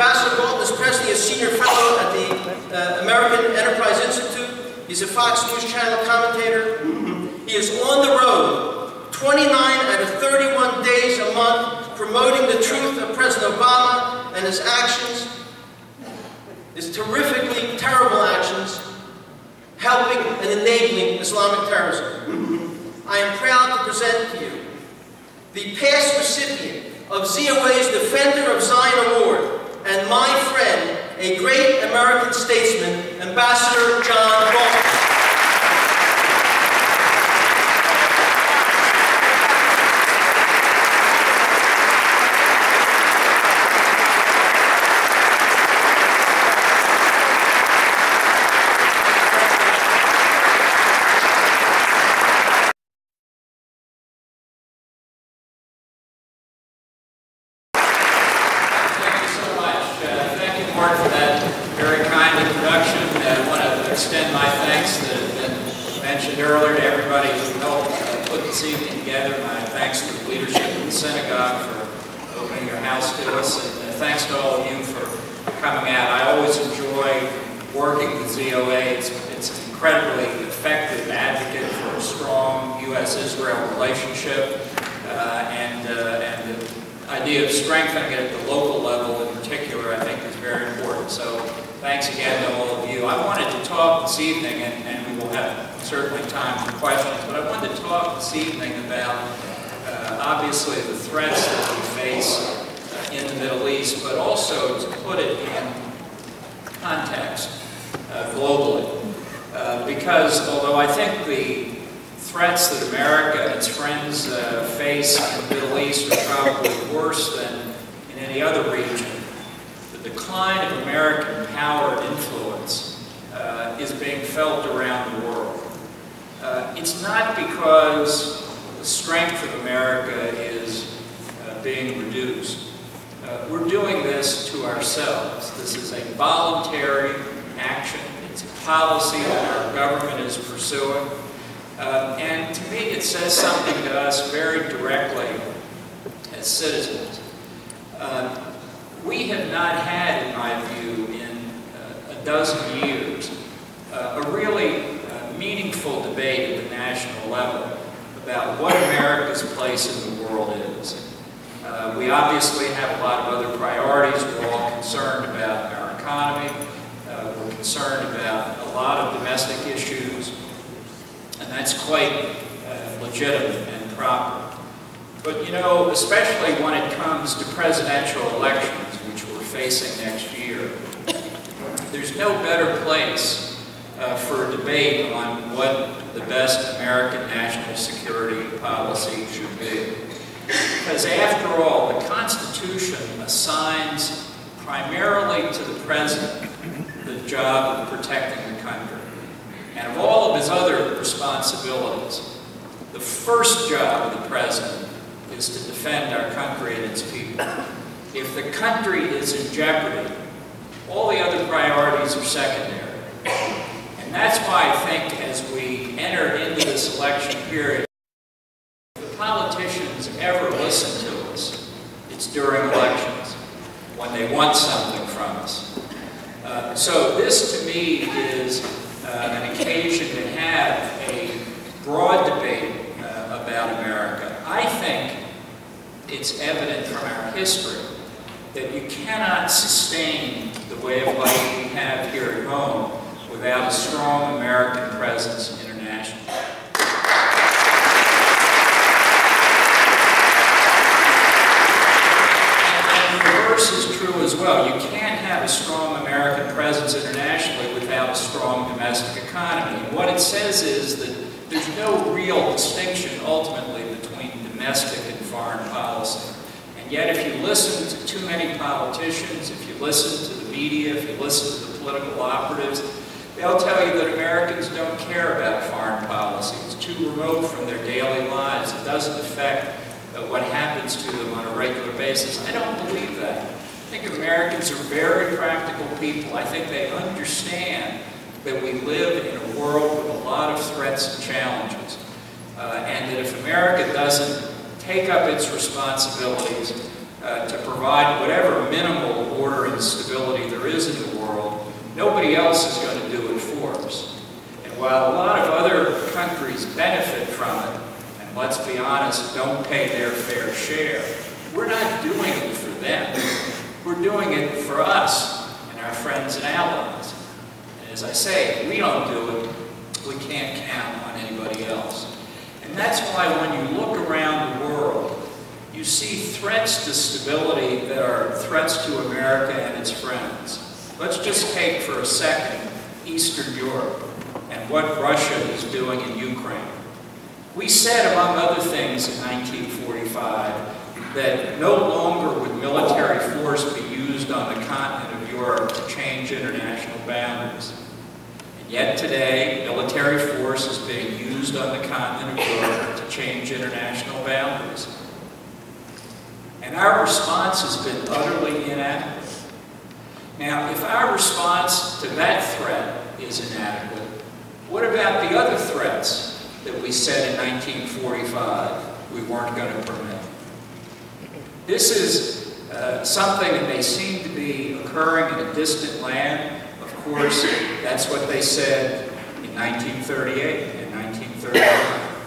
Ambassador Bolton is presently a senior fellow at the American Enterprise Institute. He's a Fox News Channel commentator. He is on the road 29 out of 31 days a month promoting the truth of President Obama and his actions, his terrifically terrible actions, helping and enabling Islamic terrorism. I am proud to present to you the past recipient of ZOA's Defender of Zion Award and my friend, a great American statesman, Ambassador John Bolton. For that very kind introduction. I want to extend my thanks that have been mentioned earlier to everybody who helped put this evening together. My thanks to the leadership of the synagogue for opening your house to us, and thanks to all of you for coming out. I always enjoy working with ZOA. It's an incredibly effective advocate for a strong U.S.-Israel relationship, and the idea of strengthening it at the local level in particular, I think, is very important. So thanks again to all of you. I wanted to talk this evening, and we will have certainly time for questions, but I wanted to talk this evening about obviously the threats that we face in the Middle East, but also to put it in context globally. Because although I think the threats that America and its friends face in the Middle East are probably worse than in any other region, the decline of American power and influence is being felt around the world. It's not because the strength of America is being reduced. We're doing this to ourselves. This is a voluntary action. It's a policy that our government is pursuing. And to me, it says something to us very directly as citizens. We have not had, in my view, in a dozen years, a really meaningful debate at the national level about what America's place in the world is. We obviously have a lot of other priorities. We're all concerned about our economy. We're concerned about a lot of domestic issues. And that's quite legitimate and proper. But you know, especially when it comes to presidential elections, which we're facing next year, there's no better place for a debate on what the best American national security policy should be. Because after all, the Constitution assigns primarily to the president the job of protecting the country. And of all of his other responsibilities, the first job of the president is to defend our country and its people. If the country is in jeopardy, all the other priorities are secondary. And that's why I think as we enter into this election period, if the politicians ever listen to us, it's during elections, when they want something from us. So this, to me, is an occasion to have a broad debate about America. I think it's evident from our history that you cannot sustain the way of life we have here at home without a strong American presence internationally. And the reverse is true as well. You can't have a strong American presence internationally without a strong domestic economy. And what it says is that there's no real distinction ultimately between domestic and foreign policy. And yet if you listen to too many politicians, if you listen to the media, if you listen to the political operatives, they'll tell you that Americans don't care about foreign policy. It's too remote from their daily lives. It doesn't affect what happens to them on a regular basis. I don't believe that. I think Americans are very practical people. I think they understand that we live in a world with a lot of threats and challenges. And that if America doesn't take up its responsibilities to provide whatever minimal order and stability there is in the world, nobody else is going to do it for us. And while a lot of other countries benefit from it, and let's be honest, don't pay their fair share, we're not doing it for them. We're doing it for us and our friends and allies. And as I say, if we don't do it, we can't count on anybody else. And that's why when you look around the world, you see threats to stability that are threats to America and its friends. Let's just take for a second Eastern Europe and what Russia is doing in Ukraine. We said, among other things, in 1945, that no longer would military force be used on the continent of Europe to change international boundaries. And yet today, military force is being used on the continent of Europe to change international boundaries. And our response has been utterly inadequate. Now, if our response to that threat is inadequate, what about the other threats that we said in 1945 we weren't going to permit? This is something that may seem to be occurring in a distant land. Of course, that's what they said in 1938 and 1939.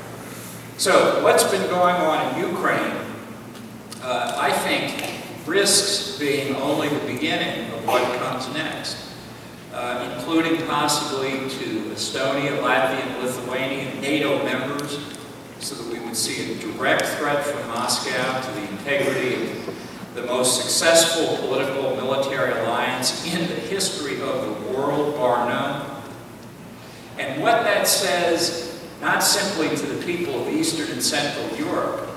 So, what's been going on in Ukraine, I think, risks being only the beginning of what comes next, including possibly to Estonia, Latvia, and Lithuania, NATO members, so that we would see a direct threat from Moscow to the integrity of the most successful political military alliance in the history of the world, bar none. And what that says, not simply to the people of Eastern and Central Europe,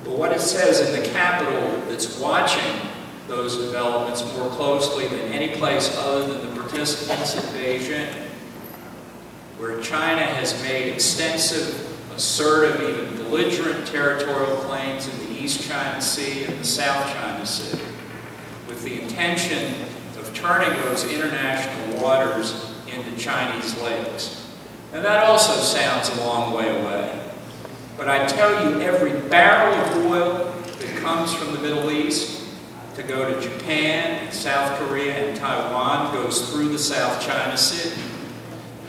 but what it says in the capital that's watching those developments more closely than any place other than the participants in Beijing, where China has made extensive, assertive, even belligerent territorial claims in the East China Sea and the South China Sea, with the intention of turning those international waters into Chinese lakes. Now that also sounds a long way away. But I tell you, every barrel of oil that comes from the Middle East to go to Japan and South Korea and Taiwan goes through the South China Sea.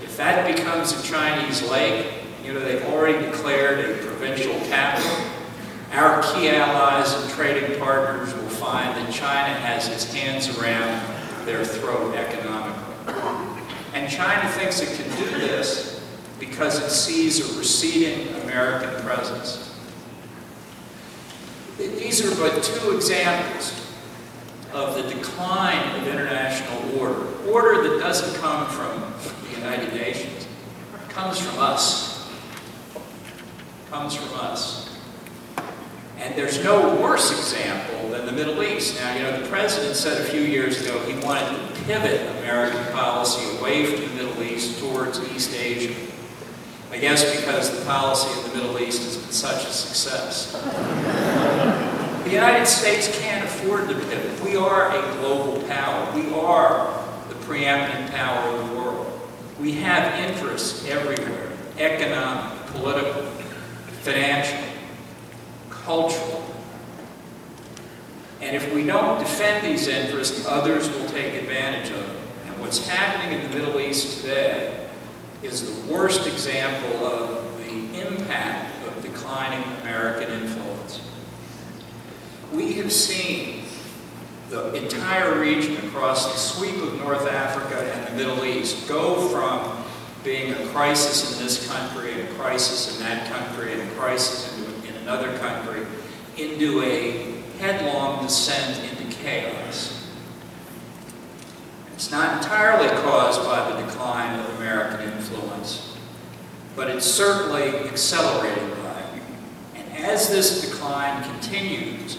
If that becomes a Chinese lake, you know, they've already declared a provincial capital. Our key allies and trading partners will find that China has its hands around their throat economically. And China thinks it can do this because it sees a receding American presence. These are but two examples of the decline of international order that doesn't come from the United Nations. It comes from us. It comes from us. And there's no worse example than the Middle East. Now, you know, the president said a few years ago he wanted to pivot American policy away from the Middle East towards East Asia. I guess because the policy in the Middle East has been such a success. The United States can't afford to pivot. We are a global power. We are the preeminent power of the world. We have interests everywhere: economic, political, financial, cultural. And if we don't defend these interests, others will take advantage of them. And what's happening in the Middle East today is the worst example of the impact of declining American influence. We have seen the entire region across the sweep of North Africa and the Middle East go from being a crisis in this country, and a crisis in that country, and a crisis in another country, into a headlong descent into chaos. It's not entirely caused by the decline of American influence, but it's certainly accelerated by it. And as this decline continues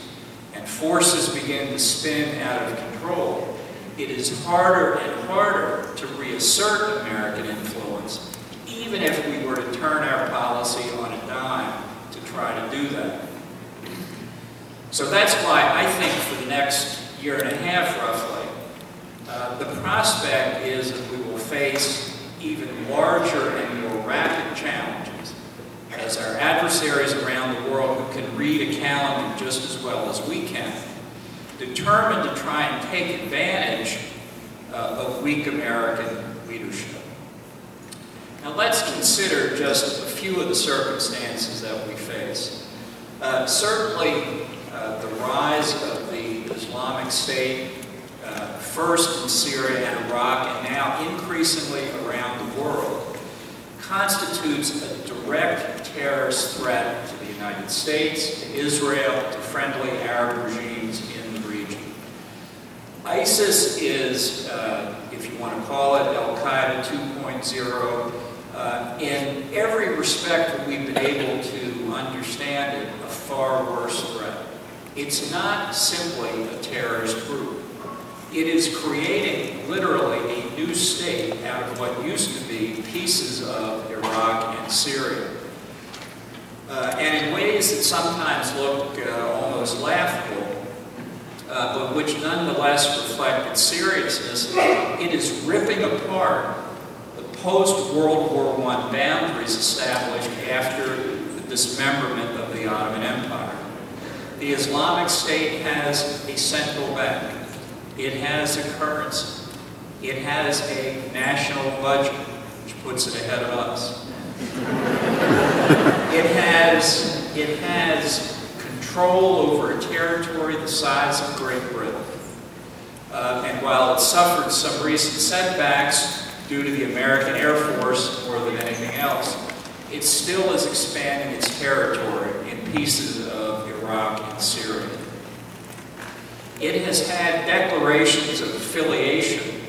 and forces begin to spin out of control, it is harder and harder to reassert American influence, even if we were to turn our policy on a dime to try to do that. So that's why I think for the next year and a half, roughly, the prospect is that we will face even larger and more rapid challenges as our adversaries around the world, who can read a calendar just just as well as we can, determined to try and take advantage of weak American leadership. Now let's consider just a few of the circumstances that we face. Certainly the rise of the Islamic State, first in Syria and Iraq, and now increasingly around the world, constitutes a direct terrorist threat to the United States, to Israel, to friendly Arab regimes in the region. ISIS is, if you want to call it, Al-Qaeda 2.0. In every respect that we've been able to understand it, a far worse threat. It's not simply a terrorist group. It is creating literally a new state out of what used to be pieces of Iraq and Syria. And in ways that sometimes look almost laughable, but which nonetheless reflect its seriousness, it is ripping apart the post-World War I boundaries established after the dismemberment of the Ottoman Empire. The Islamic State has a central bank. It has a currency. It has a national budget, which puts it ahead of us. It has control over a territory the size of Great Britain. And while it suffered some recent setbacks due to the American Air Force more than anything else, it still is expanding its territory in pieces of Iraq and Syria. It has had declarations of affiliation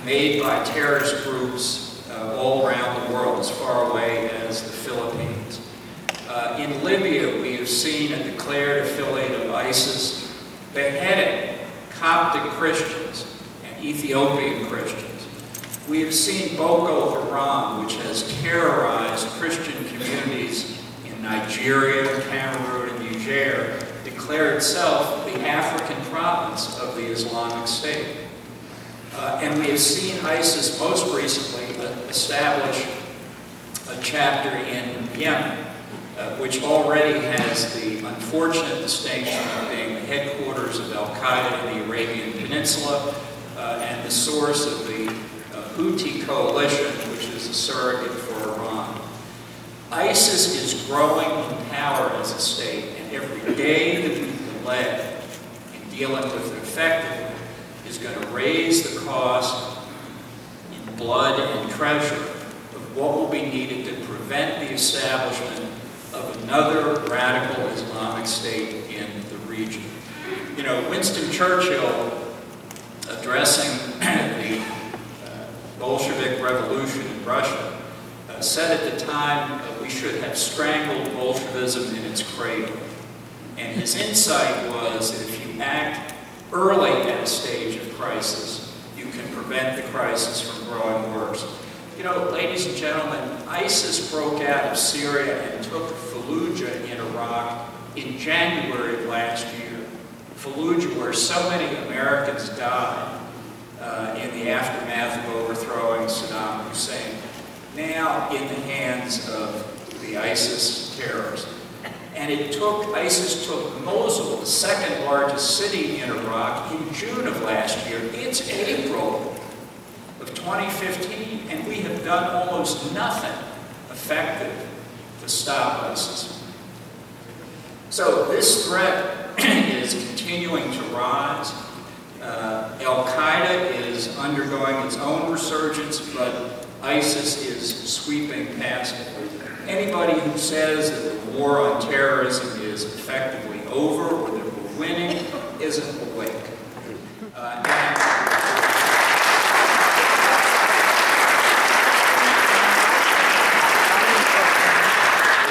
made by terrorist groups all around the world, as far away as the Philippines. In Libya, we have seen a declared affiliate of ISIS beheading Coptic Christians and Ethiopian Christians. We have seen Boko Haram, which has terrorized Christian communities in Nigeria, Cameroon, and Niger, declare itself the African province of the Islamic State. And we have seen ISIS most recently establish a chapter in Yemen, which already has the unfortunate distinction of being the headquarters of Al-Qaeda in the Arabian Peninsula and the source of the Houthi coalition, which is a surrogate for Iran. ISIS is growing in power as a state, and every day that we delay in dealing with it effectively is going to raise the cost in blood and treasure of what will be needed to prevent the establishment of another radical Islamic state in the region. You know, Winston Churchill, addressing the Bolshevik Revolution in Russia, said at the time that we should have strangled Bolshevism in its cradle. And his insight was that if you act early at a stage of crisis, you can prevent the crisis from growing worse. You know, ladies and gentlemen, ISIS broke out of Syria and took Fallujah in Iraq in January of last year. Fallujah, where so many Americans died in the aftermath of overthrowing Saddam Hussein, now in the hands of the ISIS terrorists. And ISIS took Mosul, the second largest city in Iraq, in June of last year. It's April of 2015, and we have done almost nothing effective to stop ISIS. So this threat is continuing to rise. Al-Qaeda is undergoing its own resurgence, but ISIS is sweeping past it. Anybody who says that the war on terrorism is effectively over or that we're winning isn't awake.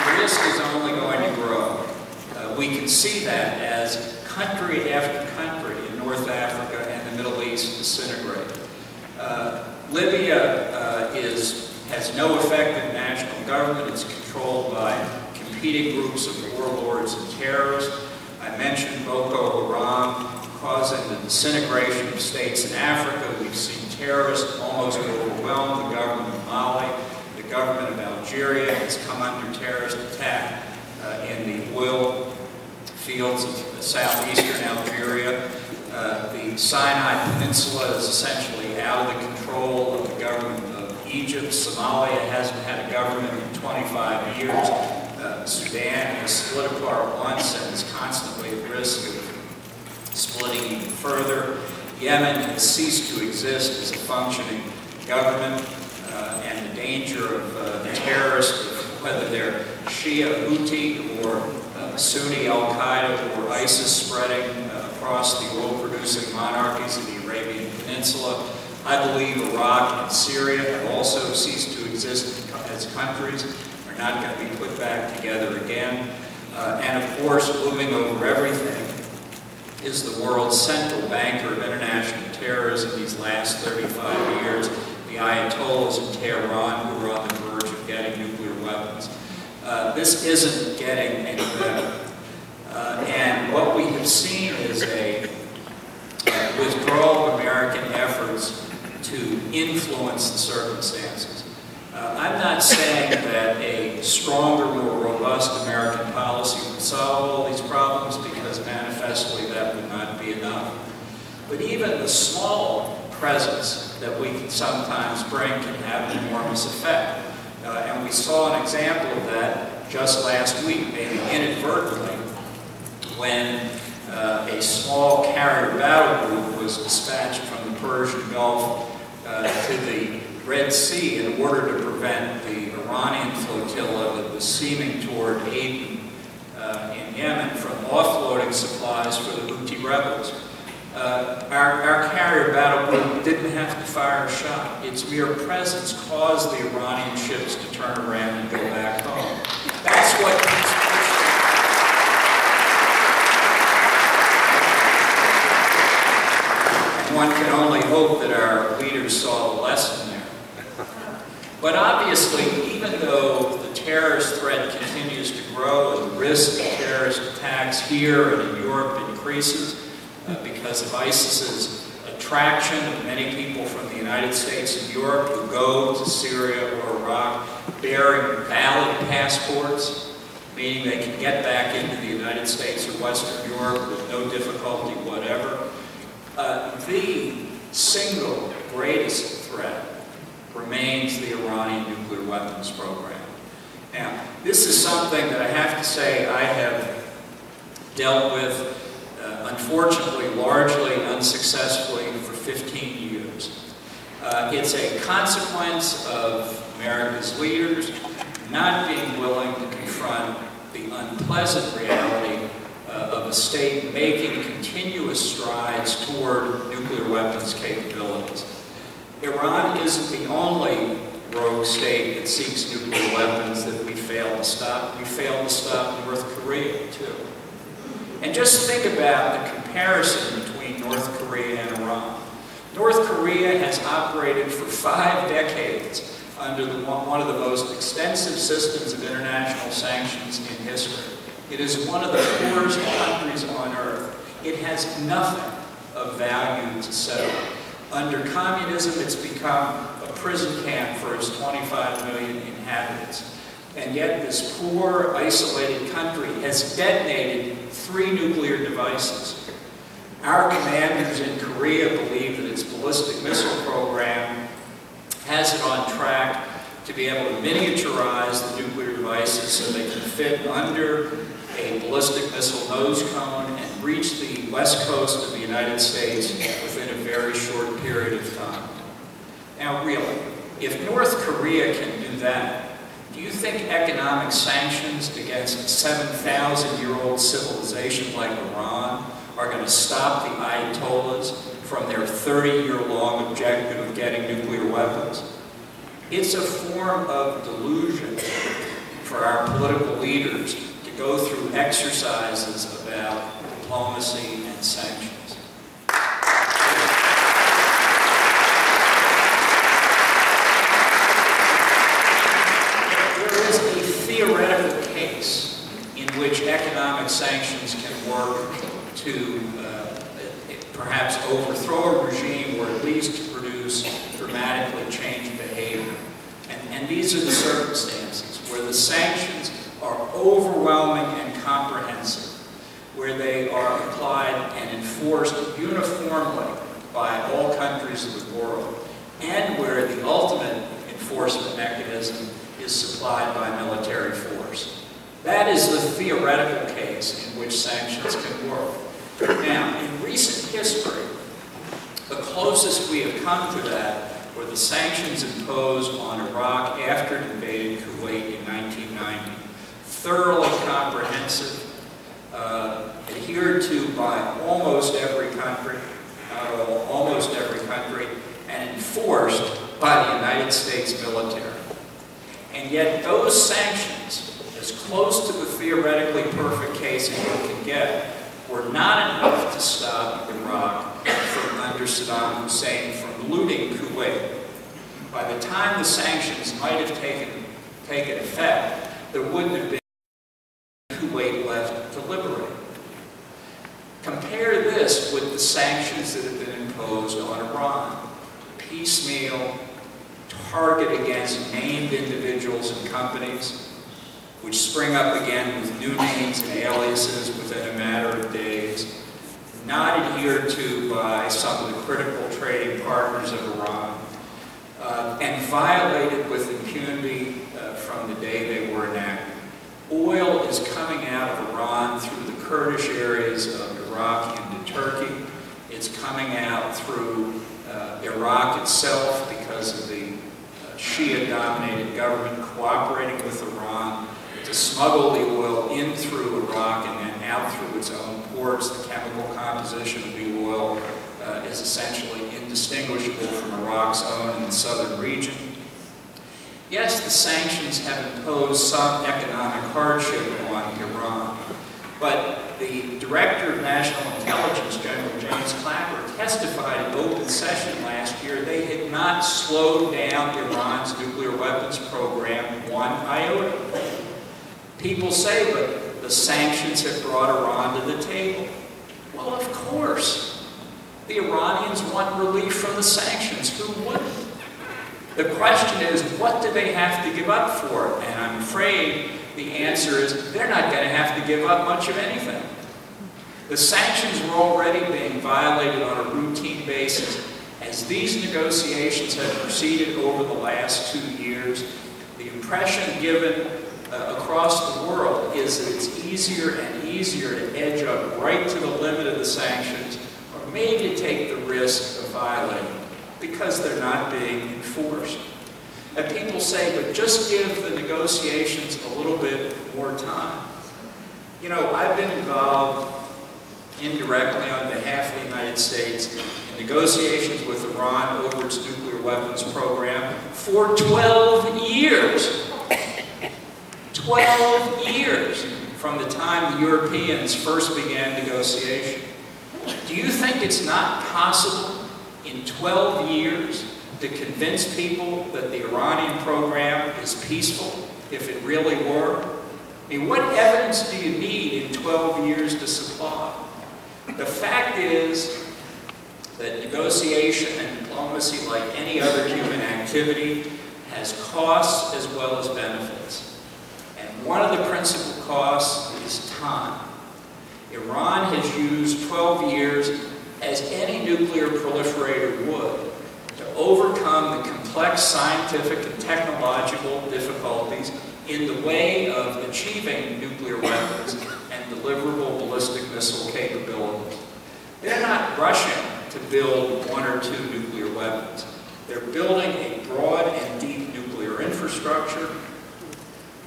The risk is only going to grow. We can see that as country after country in North Africa and the Middle East disintegrate. Libya has no effective national government. It's controlled by competing groups of warlords and terrorists. I mentioned Boko Haram causing the disintegration of states in Africa. We've seen terrorists almost overwhelm the government of Mali. The government of Algeria has come under terrorist attack in the oil field fields of southeastern Algeria. The Sinai Peninsula is essentially out of the control of the government of Egypt. Somalia hasn't had a government in 25 years. Sudan has split apart once and is constantly at risk of splitting even further. Yemen has ceased to exist as a functioning government, and the danger of the terrorists, whether they're Shia Houthi or Sunni Al-Qaeda or ISIS spreading across the oil-producing monarchies of the Arabian Peninsula. I believe Iraq and Syria have also ceased to exist as countries, are not going to be put back together again. And of course, looming over everything is the world's central banker of international terrorism these last 35 years, the Ayatollahs in Tehran, who are on the verge of getting nuclear weapons. This isn't getting any better. And what we have seen is a withdrawal of American efforts to influence the circumstances. I'm not saying that a stronger, more robust American policy would solve all these problems, because manifestly that would not be enough. But even the small presence that we can sometimes bring can have an enormous effect. And we saw an example of that just last week, maybe inadvertently, when a small carrier battle group was dispatched from the Persian Gulf to the Red Sea in order to prevent the Iranian flotilla that was steaming toward Aden in Yemen from offloading supplies for the Houthi rebels. Our carrier battle group didn't have to fire a shot. Its mere presence caused the Iranian ships to turn around and go back home. That's what one can only hope that our leaders saw the lesson there. But obviously, even though the terrorist threat continues to grow and the risk of terrorist attacks here and in Europe increases because of ISIS's attraction of many people from the United States and Europe who go to Syria or Iraq bearing valid passports, meaning they can get back into the United States or Western Europe with no difficulty whatever. The single greatest threat remains the Iranian nuclear weapons program. Now, this is something that I have to say I have dealt with, unfortunately, largely unsuccessfully for 15 years. It's a consequence of America's leaders not being willing to confront the unpleasant reality of a state making continuous strides toward nuclear weapons capabilities. Iran isn't the only rogue state that seeks nuclear weapons that we failed to stop. We failed to stop North Korea, too. And just think about the comparison between North Korea and Iran. North Korea has operated for 5 decades under one of the most extensive systems of international sanctions in history. It is one of the poorest countries on earth. It has nothing of value to sell. Under communism, it's become a prison camp for its 25 million inhabitants. And yet this poor, isolated country has detonated 3 nuclear devices. Our commanders in Korea believe that its ballistic missile program has it on track to be able to miniaturize the nuclear devices so they can fit under a ballistic missile nose cone and reach the west coast of the United States within a very short period of time. Now, really, if North Korea can do that, do you think economic sanctions against a 7,000-year-old civilization like Iran are going to stop the Ayatollahs from their 30-year-long objective of getting nuclear weapons? It's a form of delusion for our political leaders to go through exercises about diplomacy and sanctions. There is a theoretical case in which economic sanctions can work to perhaps overthrow a regime or at least produce dramatically changed behavior. And these are the circumstances where the sanctions are overwhelming and comprehensive, where enforced uniformly by all countries of the world, and where the ultimate enforcement mechanism is supplied by military force. That is the theoretical case in which sanctions can work. Now, in recent history, the closest we have come to that were the sanctions imposed on Iraq after it invaded Kuwait in 1990. Thoroughly comprehensive, adhered to by almost every country, not all, almost every country, and enforced by the United States military. And yet those sanctions, as close to the theoretically perfect case as one can get, were not enough to stop Iraq from, under Saddam Hussein, from looting Kuwait. By the time the sanctions might have taken effect, there wouldn't have been Kuwait left to liberate. Compare this with the sanctions that have been imposed on Iran. Piecemeal, target against named individuals and companies, which spring up again with new names and aliases within a matter of days, not adhered to by some of the critical trading partners of Iran, and violated with impunity from the day they were enacted. Oil is coming out of Iran through the Kurdish areas of Iraq into Turkey. It's coming out through Iraq itself because of the Shia-dominated government cooperating with Iran to smuggle the oil in through Iraq and then out through its own ports. The chemical composition of the oil is essentially indistinguishable from Iraq's own in the southern region. Yes, the sanctions have imposed some economic hardship on Iran, but the Director of National Intelligence, General James Clapper, testified in open session last year they had not slowed down Iran's nuclear weapons program one iota. People say, but the sanctions have brought Iran to the table. Well, of course. The Iranians want relief from the sanctions. Who wouldn't? The question is, what do they have to give up for it? And I'm afraid the answer is they're not going to have to give up much of anything. The sanctions were already being violated on a routine basis. As these negotiations have proceeded over the last 2 years, the impression given across the world is that it's easier and easier to edge up right to the limit of the sanctions, or maybe to take the risk of violating, because they're not being enforced. And people say, but just give the negotiations a little bit more time. You know, I've been involved indirectly on behalf of the United States in negotiations with Iran over its nuclear weapons program for 12 years. 12 years from the time the Europeans first began negotiation. Do you think it's not possible in 12 years to convince people that the Iranian program is peaceful, if it really were? I mean, what evidence do you need in 12 years to supply? The fact is that negotiation and diplomacy, like any other human activity, has costs as well as benefits. And one of the principal costs is time. Iran has used 12 years, as any nuclear proliferator would, to overcome the complex scientific and technological difficulties in the way of achieving nuclear weapons and deliverable ballistic missile capabilities. They're not rushing to build 1 or 2 nuclear weapons. They're building a broad and deep nuclear infrastructure,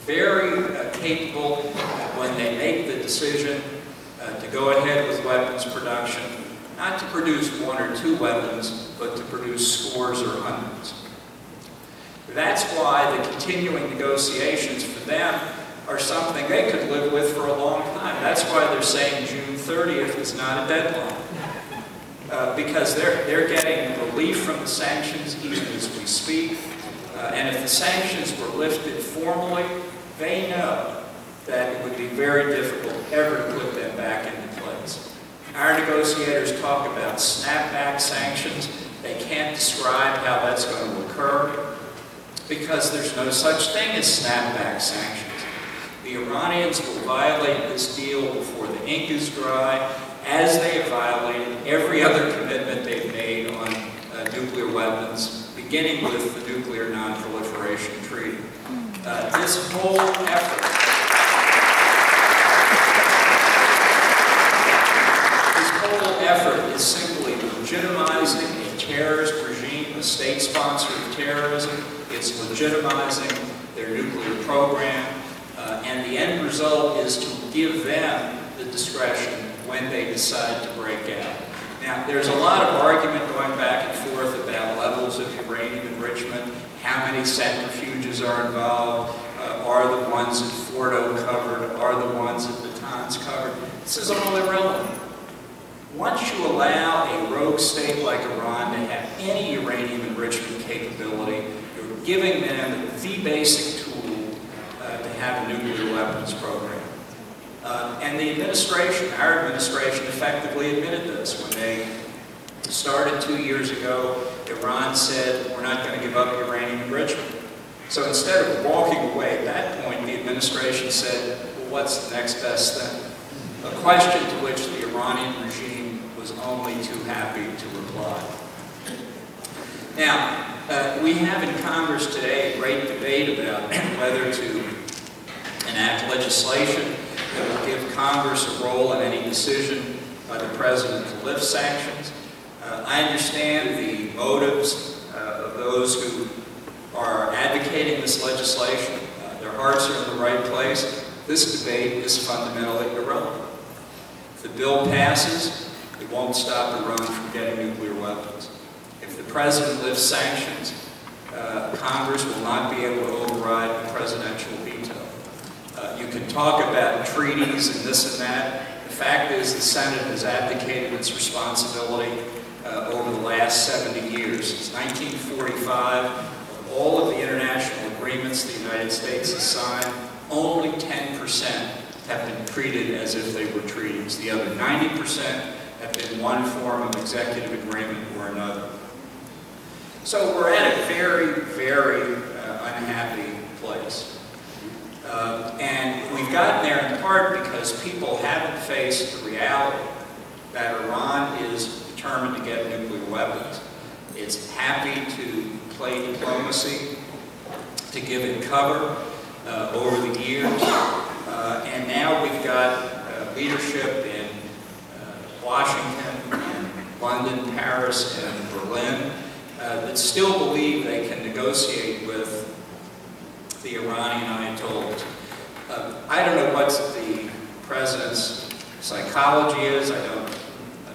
very capable when they make the decision to go ahead with weapons production, not to produce 1 or 2 weapons, but to produce scores or hundreds. That's why the continuing negotiations for them are something they could live with for a long time. That's why they're saying June 30th is not a deadline. Because they're getting relief from the sanctions even as we speak. And if the sanctions were lifted formally, they know that it would be very difficult ever to put them back into place. Our negotiators talk about snapback sanctions. They can't describe how that's going to occur because there's no such thing as snapback sanctions. The Iranians will violate this deal before the ink is dry, as they have violated every other commitment they've made on nuclear weapons, beginning with the Nuclear Non-Proliferation Treaty. This whole effort is simply legitimizing a terrorist regime, a state sponsor of terrorism. It's legitimizing their nuclear program, and the end result is to give them the discretion when they decide to break out. Now, there's a lot of argument going back and forth about levels of uranium enrichment, how many centrifuges are involved, are the ones at Fordo covered, are the ones at Natanz covered. This is all irrelevant. Once you allow a rogue state like Iran to have any uranium enrichment capability, you're giving them the basic tool to have a nuclear weapons program. And the administration, our administration, effectively admitted this. When they started 2 years ago, Iran said, we're not going to give up uranium enrichment. So instead of walking away at that point, the administration said, well, what's the next best thing? A question to which the Iranian regime was only too happy to reply. Now, we have in Congress today a great debate about whether to enact legislation that will give Congress a role in any decision by the President to lift sanctions. I understand the motives of those who are advocating this legislation. Their hearts are in the right place. This debate is fundamentally irrelevant. If the bill passes, it won't stop Iran from getting nuclear weapons. If the President lifts sanctions, Congress will not be able to override a presidential veto. You can talk about treaties and this and that. The fact is the Senate has abdicated its responsibility over the last 70 years. Since 1945, of all of the international agreements the United States has signed, only 10% have been treated as if they were treaties. The other 90% have been one form of executive agreement or another. So we're at a very, very unhappy place. And we've gotten there in part because people haven't faced the reality that Iran is determined to get nuclear weapons. It's happy to play diplomacy, to give it cover over the years. And now we've got leadership in Washington, and London, Paris, and Berlin that still believe they can negotiate with the Iranian Ayatollahs. I don't know what the President's psychology is. I don't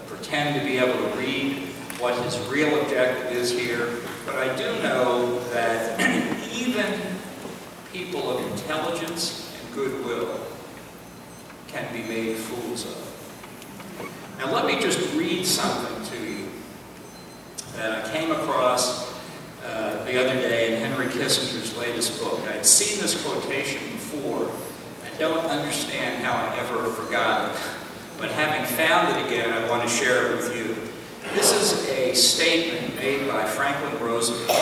pretend to be able to read what his real objective is here, but I do know that even people of intelligence and goodwill can be made fools of. Now let me just read something to you that I came across the other day in Henry Kissinger's latest book. I had seen this quotation before. I don't understand how I ever forgot it, but having found it again, I want to share it with you. This is a statement made by Franklin Roosevelt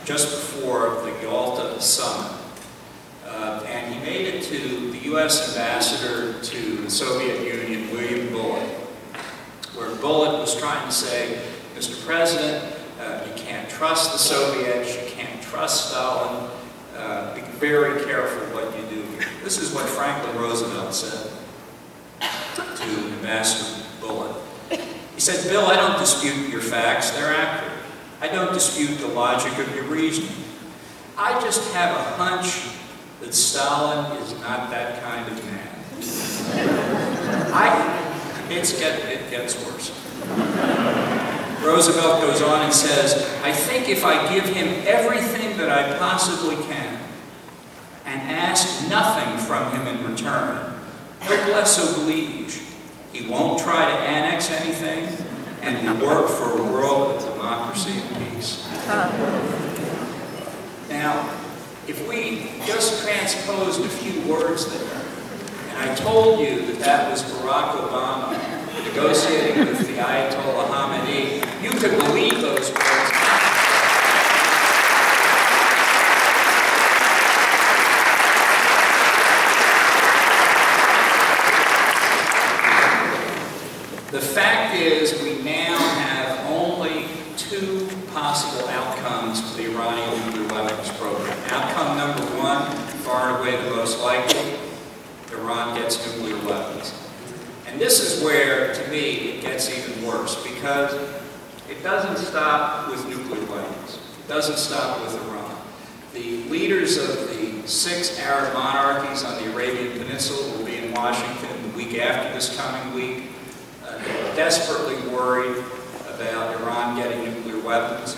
just before the Yalta summit. And he made it to the U.S. ambassador to the Soviet Union, William Bullitt, where Bullitt was trying to say, Mr. President, you can't trust the Soviets, you can't trust Stalin, be very careful what you do here. This is what Franklin Roosevelt said to Ambassador Bullitt. He said, Bill, I don't dispute your facts, they're accurate. I don't dispute the logic of your reasoning. I just have a hunch that Stalin is not that kind of man. It gets worse. Roosevelt goes on and says, I think if I give him everything that I possibly can and ask nothing from him in return, noblesse oblige, he won't try to annex anything and will work for a world of democracy and peace. Now, if we just transposed a few words there, and I told you that that was Barack Obama negotiating with the Ayatollah Khamenei, you could believe those words. The fact is we now have only two possible outcomes for the Iranian nuclear weapons program. Outcome number one, far and away the most likely, Iran gets nuclear weapons. And this is where, to me, it gets even worse, because it doesn't stop with nuclear weapons. It doesn't stop with Iran. The leaders of the 6 Arab monarchies on the Arabian Peninsula will be in Washington the week after this coming week. They're desperately worried about Iran getting nuclear weapons.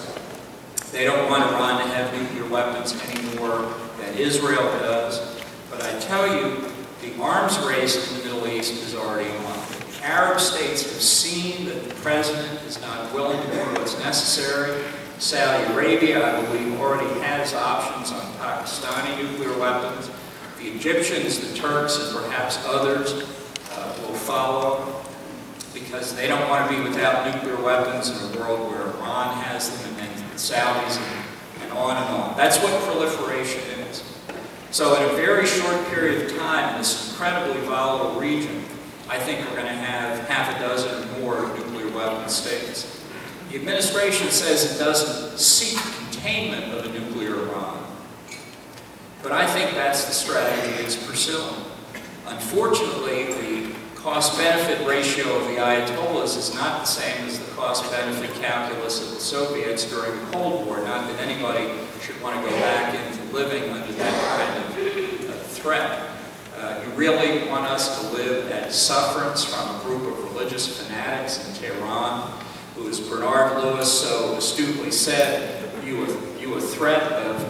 They don't want Iran to have nuclear weapons any more than Israel does. But I tell you, the arms race in the Middle East is already on. The Arab states have seen that the president is not willing to do what's necessary. Saudi Arabia, I believe, already has options on Pakistani nuclear weapons. The Egyptians, the Turks, and perhaps others will follow, because they don't want to be without nuclear weapons in a world where Iran has them, and then the Saudis, and on and on. That's what proliferation is. So in a very short period of time, in this incredibly volatile region, I think we're going to have half a dozen or more nuclear weapon states. The administration says it doesn't seek containment of a nuclear Iran, but I think that's the strategy it's pursuing. Unfortunately, the cost-benefit ratio of the Ayatollahs is not the same as the cost-benefit calculus of the Soviets during the Cold War. Not that anybody should want to go back into living under that kind of threat. You really want us to live at sufferance from a group of religious fanatics in Tehran, who, as Bernard Lewis so astutely said, view a threat of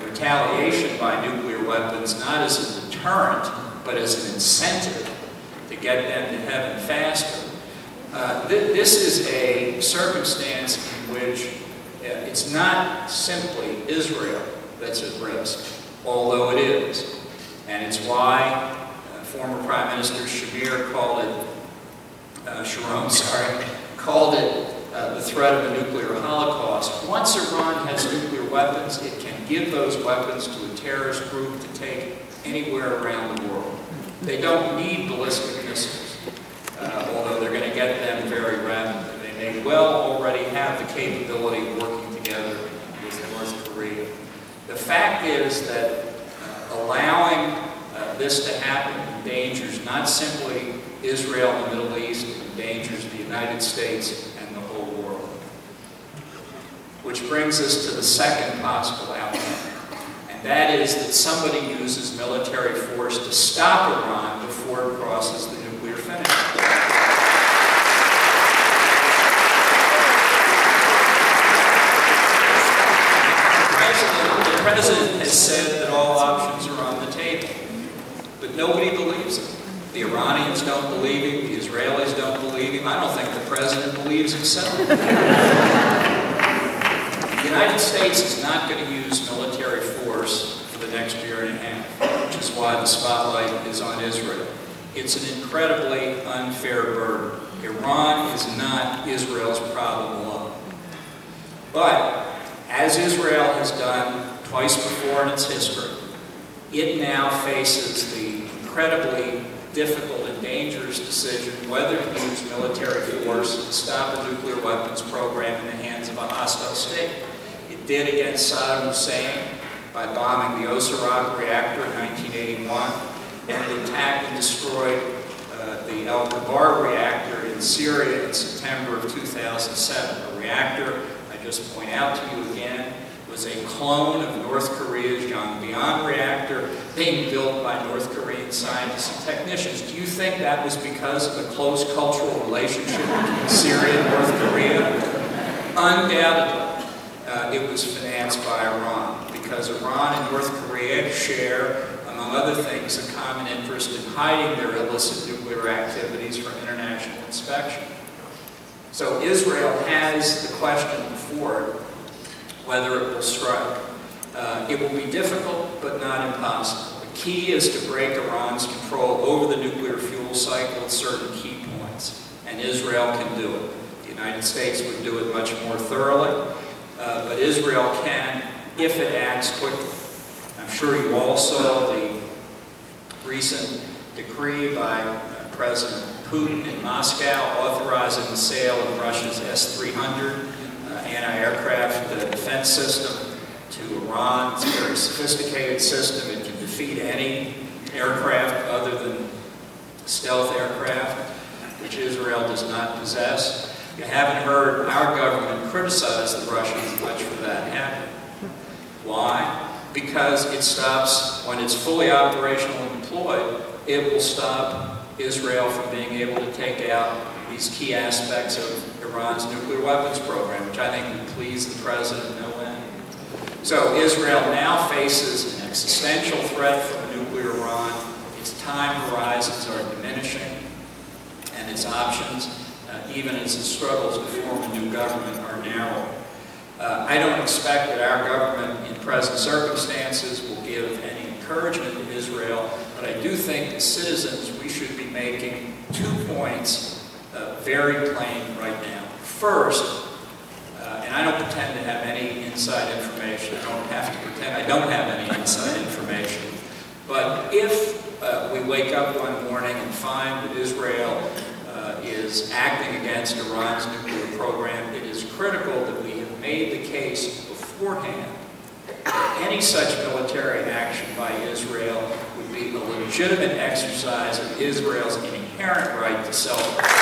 retaliation by nuclear weapons not as a deterrent, but as an incentive to get them to heaven faster. This is a circumstance in which it's not simply Israel that's at risk, although it is. And it's why former Prime Minister Sharon called it the threat of a nuclear holocaust. Once Iran has nuclear weapons, it can give those weapons to a terrorist group to take anywhere around the world. They don't need ballistic missiles, although they're going to get them very rapidly. They may well already have the capability of working together with North Korea. The fact is that allowing this to happen endangers not simply Israel and the Middle East, it endangers the United States and the whole world. Which brings us to the second possible outcome, and that is that somebody uses military force to stop Iran before it crosses the nuclear finish line. The President has said that all options are on the table, but nobody believes him. The Iranians don't believe him, the Israelis don't believe him. I don't think the President believes himself. The United States is not going to use military force for the next year and a half, which is why the spotlight is on Israel. It's an incredibly unfair burden. Iran is not Israel's problem alone. But as Israel has done twice before in its history, it now faces the incredibly difficult and dangerous decision whether to use military force to stop a nuclear weapons program in the hands of a hostile state. It did against Saddam Hussein by bombing the Osirak reactor in 1981, and it attacked and destroyed the Al-Kabar reactor in Syria in September of 2007. A reactor, I just point out to you again, was a clone of North Korea's Yongbyon reactor being built by North Korean scientists and technicians. Do you think that was because of a close cultural relationship between Syria and North Korea? Undoubtedly, it was financed by Iran, because Iran and North Korea share, among other things, a common interest in hiding their illicit nuclear activities from international inspection. So Israel has the question before it whether it will strike. It will be difficult, but not impossible. The key is to break Iran's control over the nuclear fuel cycle at certain key points, and Israel can do it. The United States would do it much more thoroughly, but Israel can, if it acts quickly. I'm sure you all saw the recent decree by President Putin in Moscow authorizing the sale of Russia's S-300 anti-aircraft defense system to Iran. It's a very sophisticated system. It can defeat any aircraft other than stealth aircraft, which Israel does not possess. You haven't heard our government criticize the Russians much for that happening. Why? Because it stops, when it's fully operational and deployed, it will stop Israel from being able to take out these key aspects of Iran's nuclear weapons program, which I think would please the president no end. So Israel now faces an existential threat from a nuclear Iran. Its time horizons are diminishing, and its options, even as it struggles to form a new government, are narrow. I don't expect that our government in present circumstances will give any encouragement to Israel, but I do think as citizens we should be making 2 points very plain right now. First, and I don't pretend to have any inside information, I don't have to pretend I don't have any inside information, but if we wake up one morning and find that Israel is acting against Iran's nuclear program, it is critical that we have made the case beforehand that any such military action by Israel would be a legitimate exercise of Israel's inherent right to self-defense.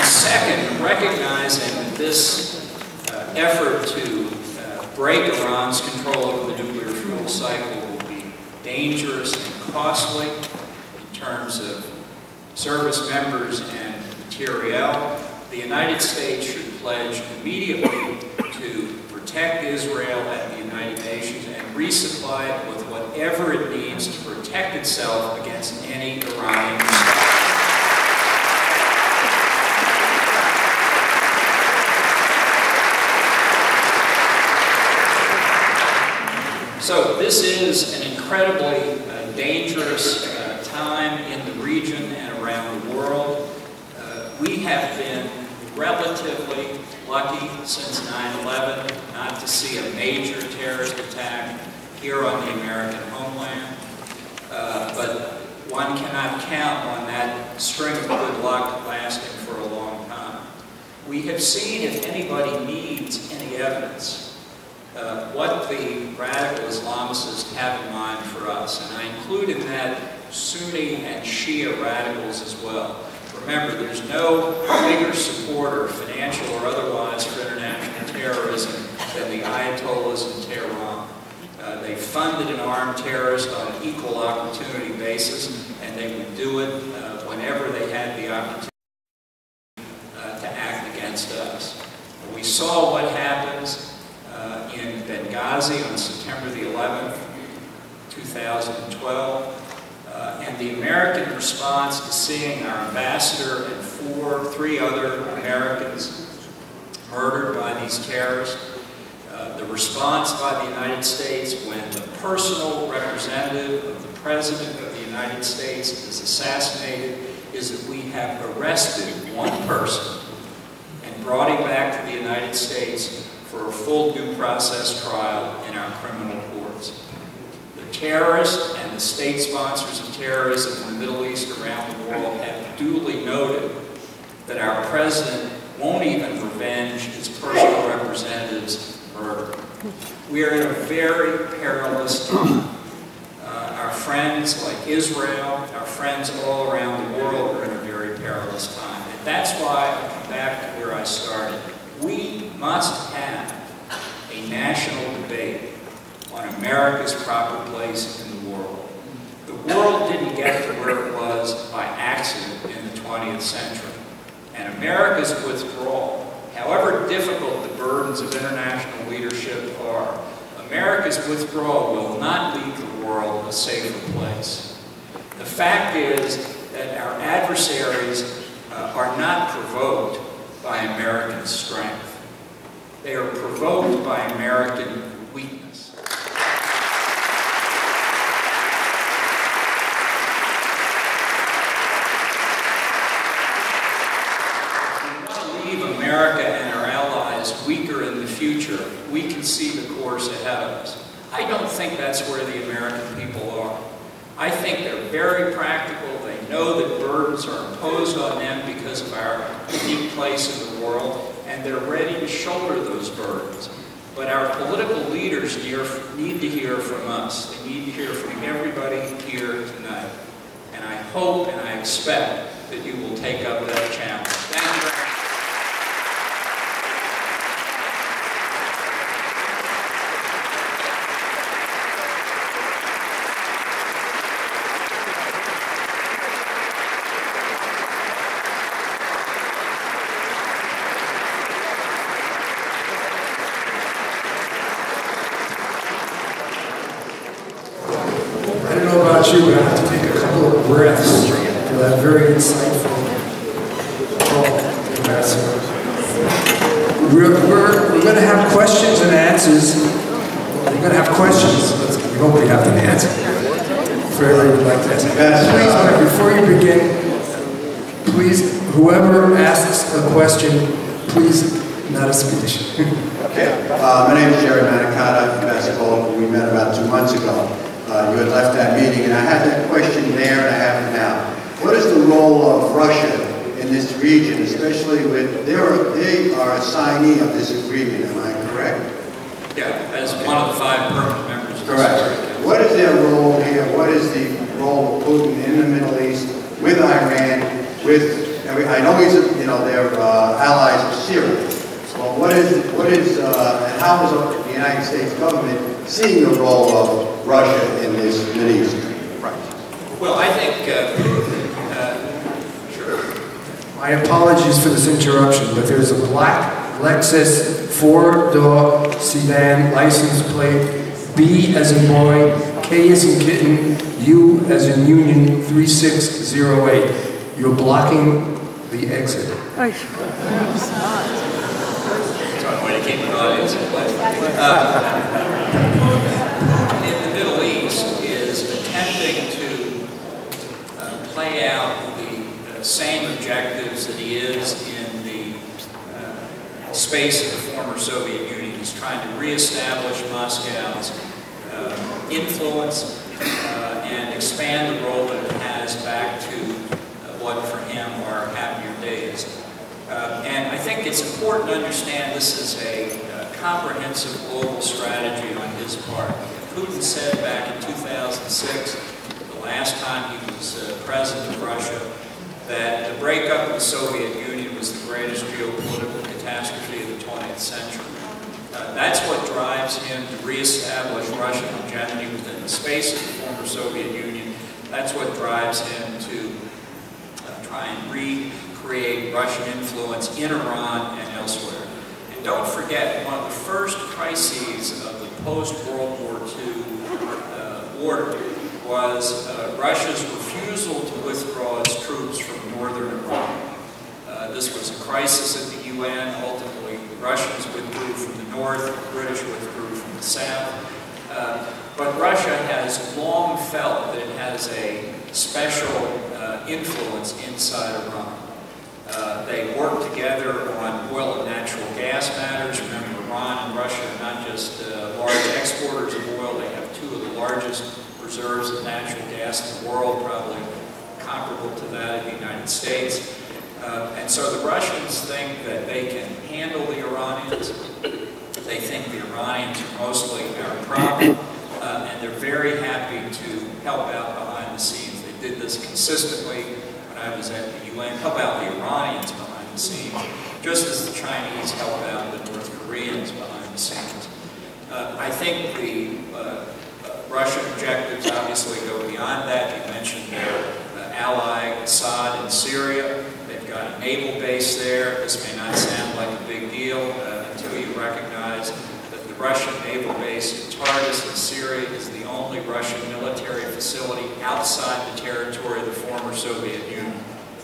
Second, recognizing that this effort to break Iran's control over the nuclear fuel cycle will be dangerous and costly in terms of service members and materiel, the United States should pledge immediately to protect Israel at the United Nations and resupply it with whatever it needs to protect itself against any Iranian strike. So this is an incredibly dangerous time in the region and around the world. We have been relatively lucky since 9/11 not to see a major terrorist attack here on the American homeland. But one cannot count on that string of good luck lasting for a long time. We have seen, if anybody needs any evidence, what the radical Islamicists have in mind for us. And I include in that Sunni and Shia radicals as well. Remember, there's no bigger supporter, financial or otherwise, for international terrorism than the Ayatollahs in Tehran. They funded an armed terrorist on an equal opportunity basis, and they would do it whenever they had the opportunity to act against us. We saw what happens in Benghazi on September the 11th, 2012, and the American response to seeing our ambassador and three other Americans murdered by these terrorists, the response by the United States when the personal representative of the President of the United States is assassinated is that we have arrested one person and brought him back to the United States for a full due process trial in our criminal courts. The terrorists and the state sponsors of terrorism in the Middle East around the world have duly noted that our president won't even revenge his personal representative's murder. We are in a very perilous time. Our friends like Israel, our friends all around the world are in a very perilous time. And that's why I come back to where I started. We must have a national debate on America's proper place in the world. The world didn't get to where it was by accident in the 20th century. And America's withdrawal, however difficult the burdens of international leadership are, America's withdrawal will not leave the world a safer place. The fact is that our adversaries are not provoked by American strength. They are provoked by American weakness. can see the course ahead of us. I don't think that's where the American people are. I think they're very practical. They know that burdens are imposed on them because of our unique place in the world, and they're ready to shoulder those burdens. But our political leaders need to hear from us. They need to hear from everybody here tonight. And I hope and I expect that you will take up that challenge. Thank you very much. You would have to take a couple of breaths for that very insightful Ambassador. We're going to have questions and answers. We're going to have questions. We hope we have an answer for everyone who would like to ask. Please, before you begin, please, whoever asks a question, please, not a speech. Okay. My name is Jerry Manicata, Ambassador Bolton. We met about 2 months ago. You had left that meeting, and I had that question there, and I have it now. What is the role of Russia in this region, especially with, they are a signee of this agreement, am I correct? Yeah, as one of the 5 permanent members. Correct. What is their role here? What is the role of Putin in the Middle East, with Iran, with, I know he's, they're allies of Syria. Well, what is, and how is the United States government seeing the role of Russia in this Middle East? Right. Well, I think, sure. My apologies for this interruption, but there's a black Lexus 4-door sedan license plate, B as in boy, K as in kitten, U as in union 3608. You're blocking the exit. Way to keep an audience in place. In the Middle East is attempting to play out the same objectives that he is in the space of the former Soviet Union. He's trying to reestablish Moscow's influence and expand the role that it has back to what for him are happier days. And I think it's important to understand this is a comprehensive global strategy on his part. Putin said back in 2006, the last time he was president of Russia, that the breakup of the Soviet Union was the greatest geopolitical catastrophe of the 20th century. That's what drives him to reestablish Russian hegemony within the space of the former Soviet Union. That's what drives him to try and recreate Russian influence in Iran and elsewhere. And don't forget, one of the first crises of the post-World War II order was Russia's refusal to withdraw its troops from northern Iran. This was a crisis at the UN. Ultimately, the Russians withdrew from the north, the British withdrew from the south. But Russia has long felt that it has a special influence inside Iran. They work together on oil and natural gas matters. Remember, Iran and Russia are not just large exporters of oil. They have 2 of the largest reserves of natural gas in the world, probably comparable to that of the United States. And so the Russians think that they can handle the Iranians. They think the Iranians are mostly our problem, and they're very happy to help out behind the scenes. They did this consistently when I was at the UN, help out the Iranians behind the scenes, just as the Chinese help out the North Koreans behind the scenes. I think the Russian objectives obviously go beyond that. You mentioned their ally Assad in Syria. They've got a naval base there. This may not sound like a big deal until you recognize that the Russian naval base in Tartus in Syria is the only Russian military facility outside the territory of the former Soviet Union.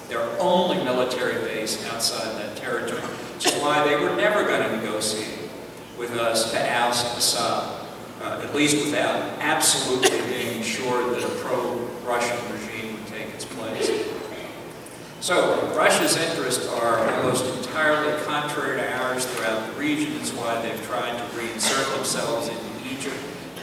Their only military base outside that territory, which is why they were never going to negotiate with us to oust Assad, at least without absolutely being sure that a pro-Russian regime would take its place. So Russia's interests are almost entirely contrary to ours throughout the region. It's why they've tried to reinsert themselves into Egypt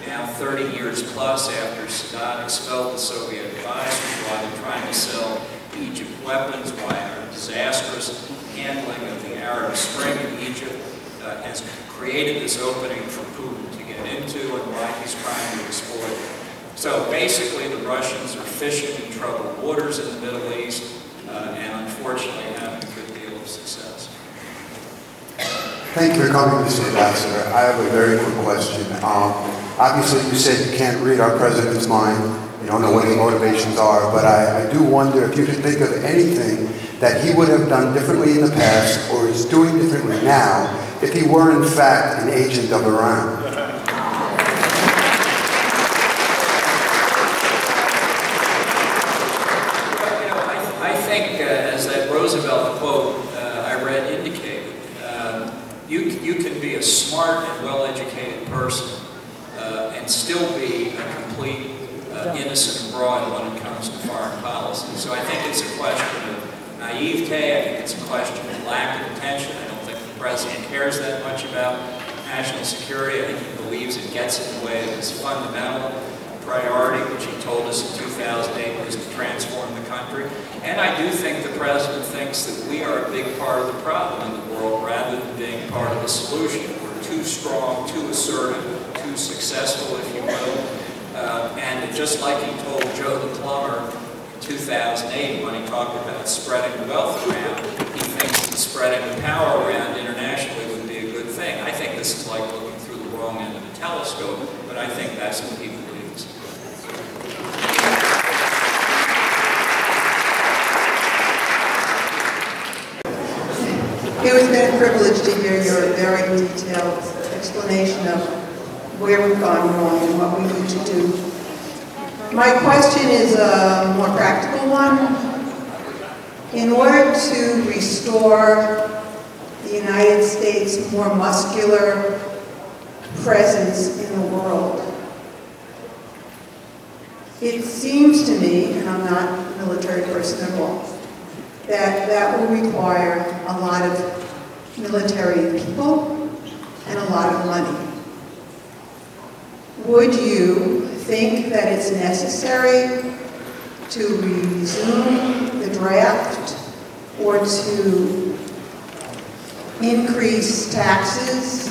now 30 years plus after Saddam expelled the Soviet advisors, why they're trying to sell Egypt weapons, why our disastrous handling of the Arab Spring in Egypt has created this opening for Putin to get into, and why he's trying to exploit it. So basically the Russians are fishing in troubled waters in the Middle East, and unfortunately having a good deal of success. Thank you for coming, Mr. Ambassador. I have a very quick question. Obviously, you said you can't read our president's mind. You don't know what his motivations are, but I do wonder if you could think of anything that he would have done differently in the past or is doing differently now if he were, in fact, an agent of Iran. I think, as that Roosevelt quote I read indicated, you can be a smart and well-educated person and still be a complete innocent broad when it comes to foreign policy. So I think it's a question of naivete. I think it's a question of lack of attention. I don't think the president cares that much about national security. I think he believes it gets in the way of his fundamental priority, which he told us in 2008 was to transform the country. And I do think the president thinks that we are a big part of the problem in the world rather than being part of the solution. We're too strong, too assertive, too successful, if you will. And just like he told Joe the plumber in 2008 when he talked about spreading the wealth around, he thinks that spreading the power around internationally would be a good thing. I think this is like looking through the wrong end of the telescope, but I think that's what he believes. It has been a privilege to hear your very detailed explanation of where we've gone wrong and what we need to do. My question is a more practical one. In order to restore the United States' more muscular presence in the world, it seems to me, and I'm not a military person at all, that that will require a lot of military people and a lot of money. Would you think that it's necessary to resume the draft or to increase taxes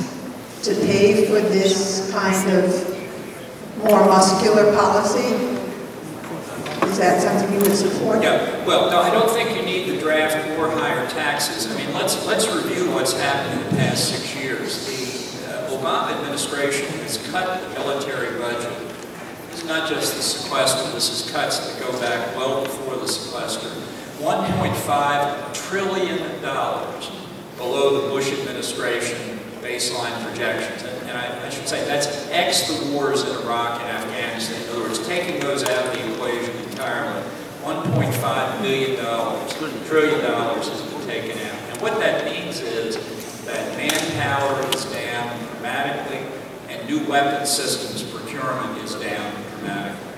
to pay for this kind of more muscular policy? Is that something you would support? Yeah. Well, no, I don't think you need the draft or higher taxes. I mean, let's review what's happened in the past 6 years. The Obama administration has cut the military budget. It's not just the sequester. This is cuts that go back well before the sequester. $1.5 trillion below the Bush administration baseline projections. And I should say that's ex the wars in Iraq and Afghanistan. In other words, taking those out of the equation entirely, $1.5 trillion has been taken out. And what that means is that manpower is down dramatically and new weapon systems procurement is down dramatically.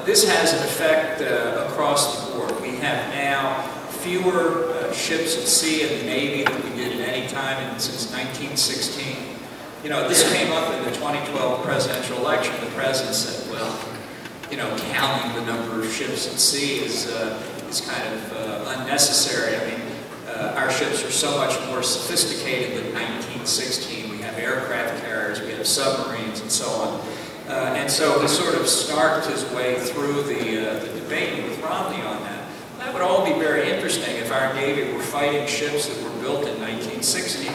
This has an effect across the board. We have now fewer ships at sea in the Navy than we did at any time since 1916. You know, this came up in the 2012 presidential election. The president said, well, you know, counting the number of ships at sea is kind of unnecessary. I mean, our ships are so much more sophisticated than 1916. We have aircraft carriers, we have submarines, and so on. And so he sort of snarked his way through the debate with Romney on that. That would all be very interesting if our Navy were fighting ships that were built in 1916.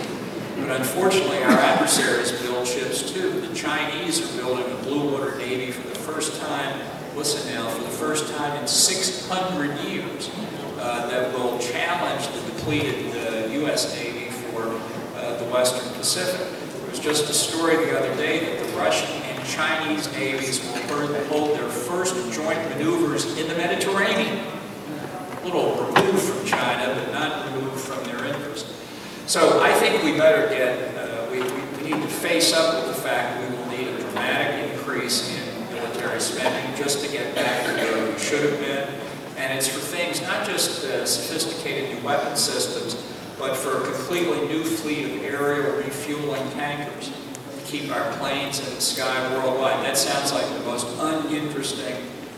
But unfortunately, our adversaries build ships too. The Chinese are building a blue water Navy for the first time, listen now, for the first time in 600 years, that will challenge the depleted U.S. Navy for the Western Pacific. There was just a story the other day that the Russian and Chinese navies will hold their first joint maneuvers in the Mediterranean. A little removed from China, but not removed from their interest. So I think we better get, we need to face up with the fact that we will need a dramatic increase in military spending just to get back to where we should have been. And it's for things not just sophisticated new weapon systems, but for a completely new fleet of aerial refueling tankers to keep our planes in the sky worldwide. That sounds like the most uninteresting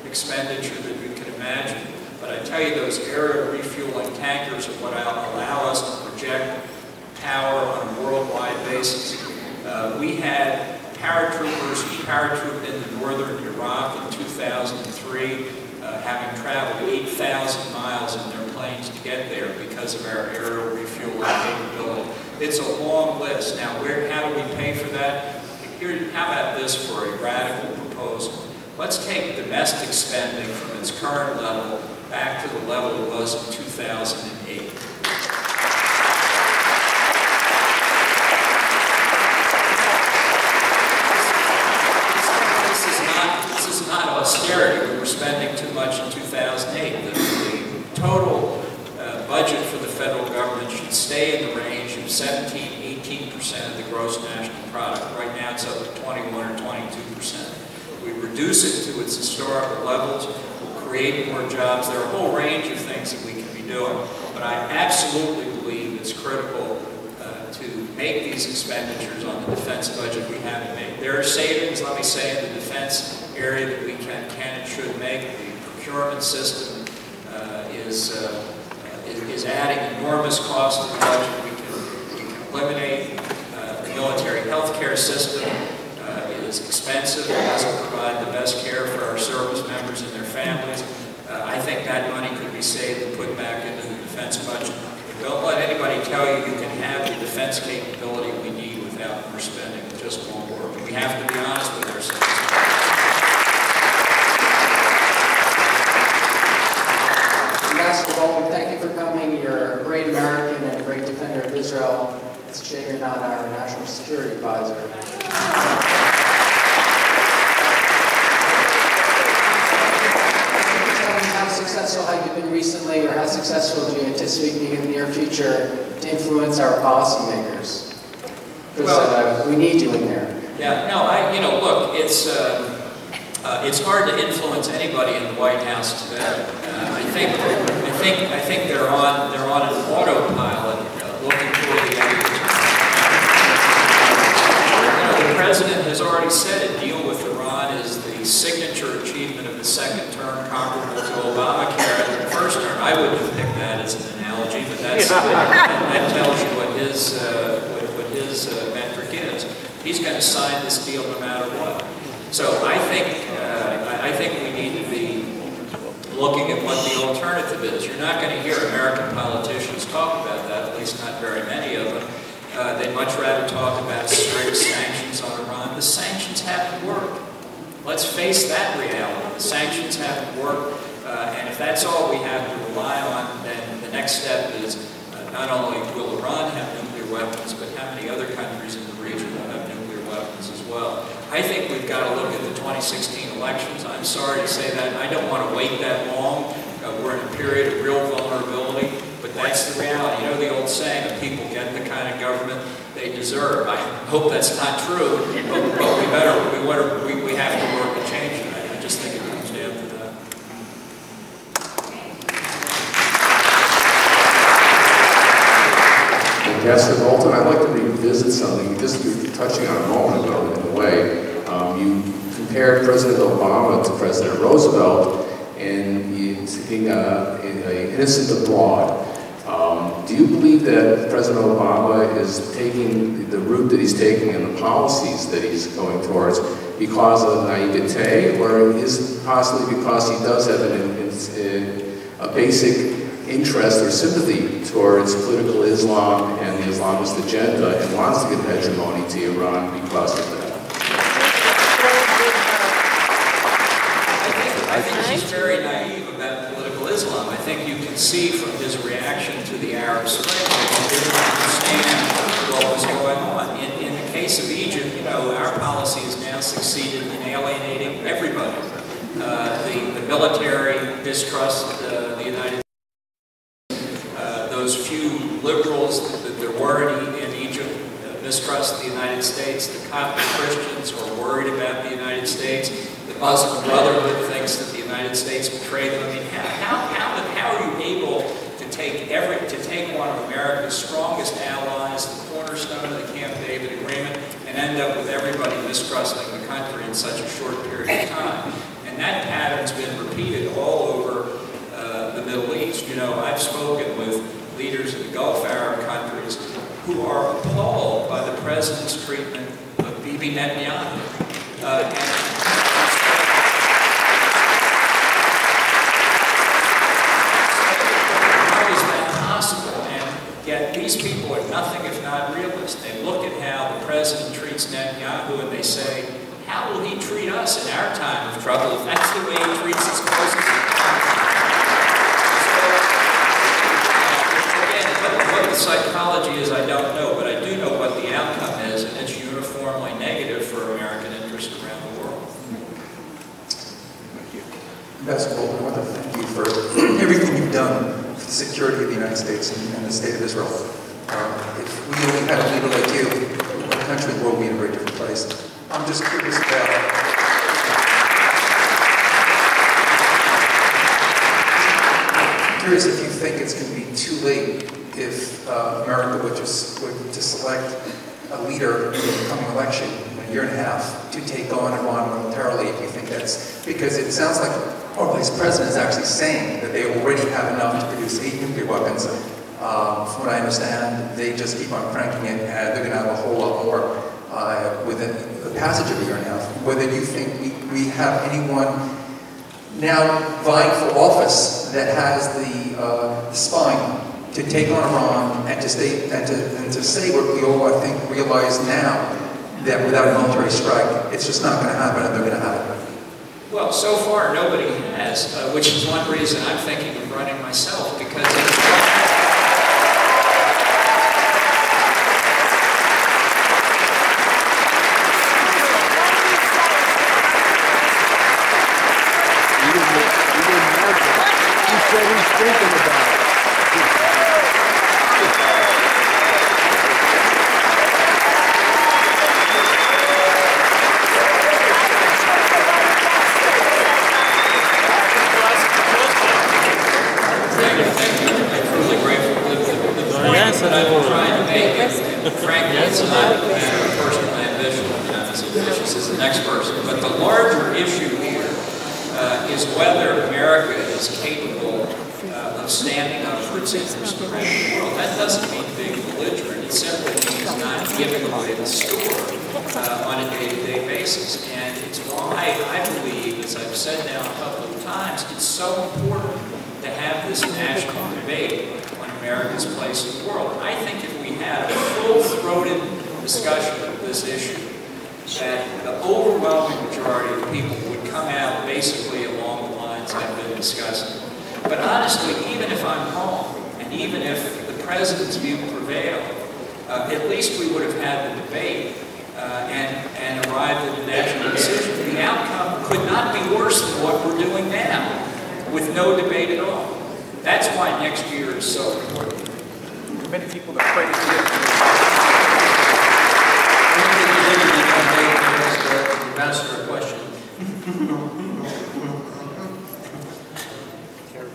expenditure that we could imagine. But I tell you, those aerial refueling tankers are what allow us to project power on a worldwide basis. We had paratroopers who paratrooped into northern Iraq in 2003, having traveled 8,000 miles in their planes to get there because of our aerial refueling capability. It's a long list. Now, how do we pay for that? How about this for a radical proposal? Let's take domestic spending from its current level back to the level it was in 2008. This is not austerity. We were spending too much in 2008. The total budget for the federal government should stay in the range of 17–18% of the gross national product. Right now it's up to 21 or 22%. We reduce it to its historical levels, we'll create more jobs. There are a whole range of things that we can be doing, but I absolutely believe it's critical to make these expenditures on the defense budget we haven't made. There are savings, let me say, in the defense area that we can and should make. The procurement system is adding enormous cost to the budget. We can eliminate the military health care system. It is expensive. It doesn't provide the best care for our service members and their families. I think that money could be saved and put back into the defense budget. But don't let anybody tell you you can have the defense capability we need without more spending. It just won't work. We have to be honest with ourselves. Ambassador Bolton, thank you for coming. You're a great American and a great defender of Israel. It's a shame you're not our national security advisor. How successful have you been recently, or how successful do you anticipate being in the near future to influence our policymakers? Because we need you in there. Yeah, no, look, it's hard to influence anybody in the White House today. I think they're on an autopilot looking for the evidence. The president has already said a deal with Iran is the signature achievement of the second term comparable to Obamacare in the first term. I wouldn't have picked that as an analogy, but that tells you what his metric is. He's going to sign this deal no matter what. So I think we need to be looking at what the alternative is. You're not going to hear American politicians talk about that, at least not very many of them. They'd much rather talk about strict sanctions on Iran. The sanctions haven't worked. Let's face that reality. The sanctions haven't worked, and if that's all we have to rely on, then the next step is not only will Iran have nuclear weapons, but how many other countries in the region will have nuclear weapons as well. I think we've got to look at the 2016 elections. I'm sorry to say that. I don't want to wait that long. We're in a period of real vulnerability, but that's the reality. You know the old saying, that people get the kind of government they deserve. I hope that's not true, but we have to work to change it. I just think it comes down to that. Ambassador Bolton, I'd like to revisit something just you were touching on a moment ago, in a way. You compared President Obama to President Roosevelt in being innocent abroad. Do you believe that President Obama is taking the route that he's taking and the policies that he's going towards because of naivete, or is it possibly because he does have a basic interest or sympathy towards political Islam and the Islamist agenda and wants to give hegemony to Iran because of that? I think he's very naive about political Islam. I think you can see from his reaction to the Arab Spring that he didn't understand what was going on. In the case of Egypt, you know, our policy has now succeeded in alienating everybody. The military distrust the United States. Those few liberals that there were in Egypt mistrust the United States. The Coptic Christians are worried about the United States. The Muslim Brotherhood thinks that the United States betrayed them. I mean, how are you able to take one of America's strongest allies, the cornerstone of the Camp David Agreement, and end up with everybody mistrusting the country in such a short period of time? And that pattern's been repeated all over the Middle East. You know, I've spoken with leaders of the Gulf Arab countries who are appalled by the president's treatment of Bibi Netanyahu. How is that possible? And yet these people are nothing if not realists. They look at how the president treats Netanyahu and they say, how will he treat us in our time of trouble if that's the way he treats his closest friends? What the psychology is, I don't know, but I do know what the outcome is, and it's uniformly negative for American interests around the world. Thank you. Ambassador Bolton, I want to thank you for everything you've done for the security of the United States and the state of Israel. If we only had a leader like you, the country and the world would be in a very different place. I'm just curious about... Curious if you think it's going to be too late if America would to select a leader in the coming election in a year and a half to take on Iran militarily, if you think that's... Because it sounds like our vice president is actually saying that they already have enough to produce 8 nuclear weapons. From what I understand, they just keep on cranking it, and they're going to have a whole lot more within the passage of a year and a half. Whether you think we have anyone now vying for office that has the spine to take on Iran and to say what we all, I think, realize now, that without a military strike, it's just not going to happen, and they're going to have it. Well, so far nobody has, which is one reason I'm thinking of running myself, because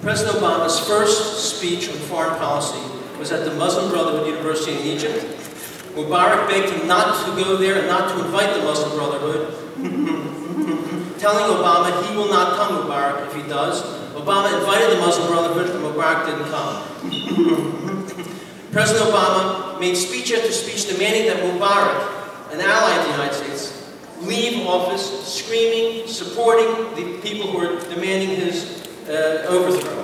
President Obama's first speech on foreign policy was at the Muslim Brotherhood University in Egypt. Mubarak begged him not to go there and not to invite the Muslim Brotherhood, telling Obama he will not come, Mubarak, if he does. Obama invited the Muslim Brotherhood and Mubarak didn't come. President Obama made speech after speech demanding that Mubarak, an ally of the United States, leave office, screaming, supporting the people who are demanding his overthrow.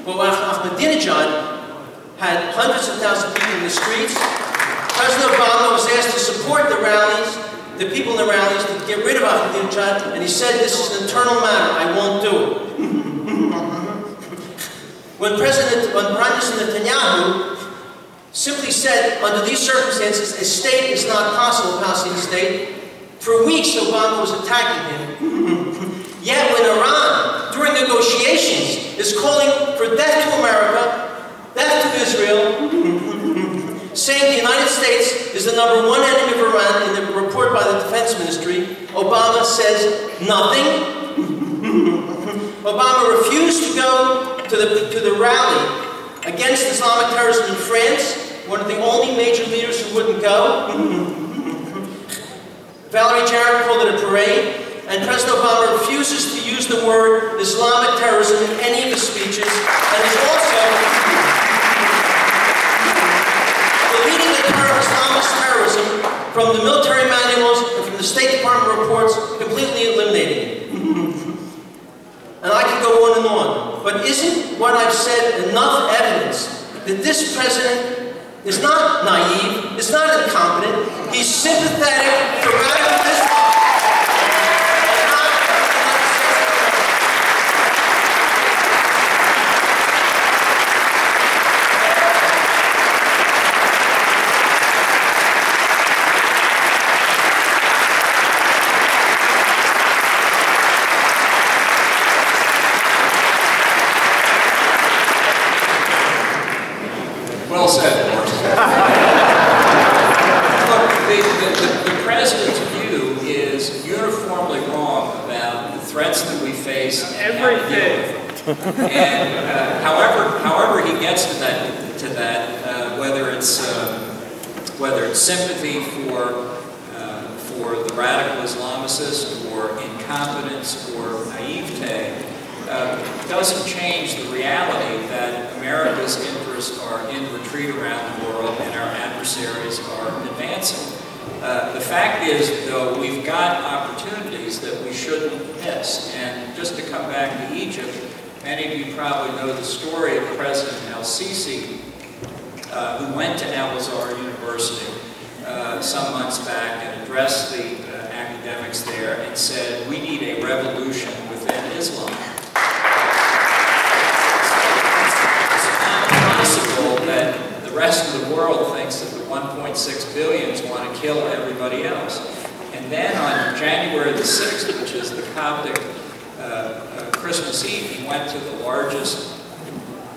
Well, Ahmadinejad had hundreds of thousands of people in the streets. President Obama was asked to support the rallies, the people in the rallies, to get rid of Ahmadinejad, and he said, "This is an internal matter, I won't do it." When Prime Minister Netanyahu simply said, under these circumstances, a state is not possible, a Palestinian state, for weeks Obama was attacking him. Yet when Iran, during negotiations, is calling for death to America, death to Israel, saying the United States is the #1 enemy of Iran in the report by the Defense Ministry, Obama says nothing. Obama refused to go to the rally against Islamic terrorism in France, one of the only major leaders who wouldn't go. Valerie Jarrett called it a parade, and President Obama refuses to use the word Islamic terrorism in any of his speeches, and is also deleting the term Islamist terrorism from the military manuals and from the State Department reports, completely eliminating it. And I could go on and on. But isn't what I've said enough evidence that this president is not naive, is not incompetent, he's sympathetic to radical Islam. Well said, Morris. Look, the president's view is uniformly wrong about the threats that we face and how to deal with them. And however he gets to that, whether it's sympathy for the radical Islamicist or incompetence or naivete, doesn't change the reality that America's interests are in retreat around the world and our adversaries are advancing. The fact is, though, we've got opportunities that we shouldn't miss. And just to come back to Egypt, many of you probably know the story of President El-Sisi, who went to Al-Azhar University some months back and addressed the academics there and said, we need a revolution within Islam. That the rest of the world thinks that the 1.6 billions want to kill everybody else. And then on January the 6th, which is the Coptic Christmas Eve, he went to the largest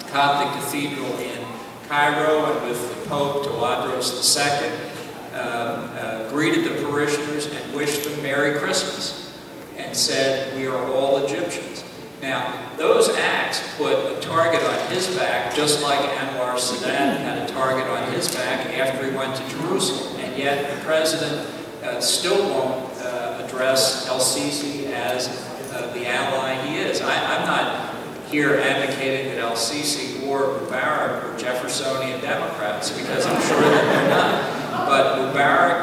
Coptic cathedral in Cairo and with the Pope, Tawadros II, greeted the parishioners and wished them Merry Christmas and said, we are all Egyptians. Now, those acts put a target on his back, just like Anwar Sadat had a target on his back after he went to Jerusalem. And yet the president still won't address El-Sisi as the ally he is. I'm not here advocating that El-Sisi or Mubarak are Jeffersonian Democrats, because I'm sure that they're not. But Mubarak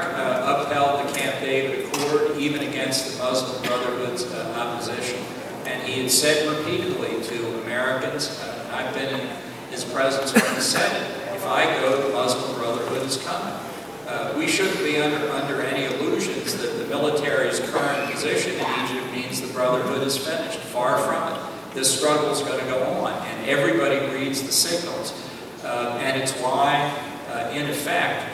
upheld the Camp David Accord even against the Muslim Brotherhood's opposition. And he had said repeatedly to Americans, I've been in his presence when he said it, if I go, the Muslim Brotherhood is coming. We shouldn't be under any illusions that the military's current position in Egypt means the Brotherhood is finished. Far from it. This struggle is going to go on, and everybody reads the signals. And it's why, in effect,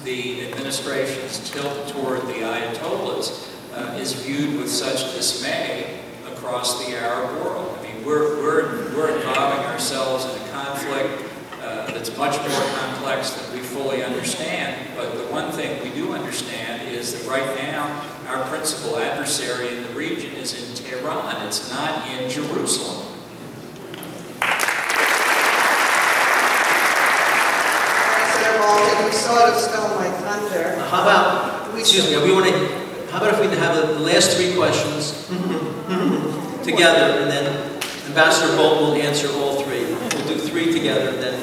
the administration's tilt toward the Ayatollahs is viewed with such dismay across the Arab world. I mean, we're involving ourselves in a conflict that's much more complex than we fully understand. But the one thing we do understand is that right now, our principal adversary in the region is in Tehran. It's not in Jerusalem. President Bolton, you sort of stole my thunder. How about, excuse me, how about if we have the last three questions together, and then Ambassador Bolton will answer all three. We'll do three together, and then...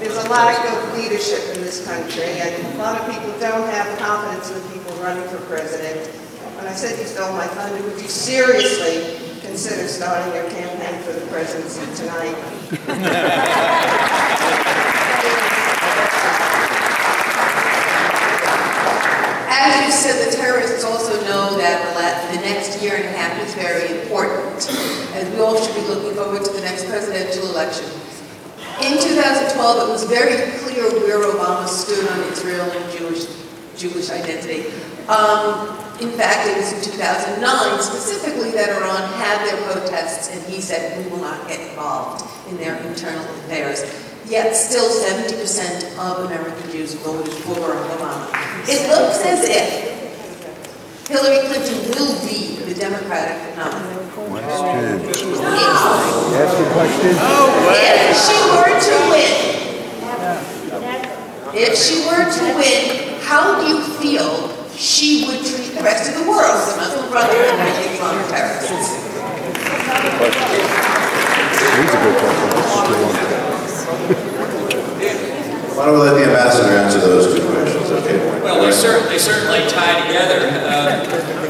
there's a lack of leadership in this country, and a lot of people don't have confidence in people running for president. When I said you stole my thunder, would you seriously consider starting your campaign for the presidency tonight? As you said, the terrorists also know that the next year and a half is very important, and we all should be looking forward to the next presidential election. In 2012, it was very clear where Obama stood on Israel and Jewish identity. In fact, it was in 2009, specifically, that Iran had their protests, and he said, we will not get involved in their internal affairs. yet still 70% of American Jews voted for Barack Obama. It looks as if Hillary Clinton will be the Democratic nominee. Ask the question. If she were to win, how do you feel she would treat the rest of the world, the Muslim Brotherhood and the Islamic terrorists? He's a good question. Why don't we let the ambassador answer those two questions, okay? Well, they certainly tie together.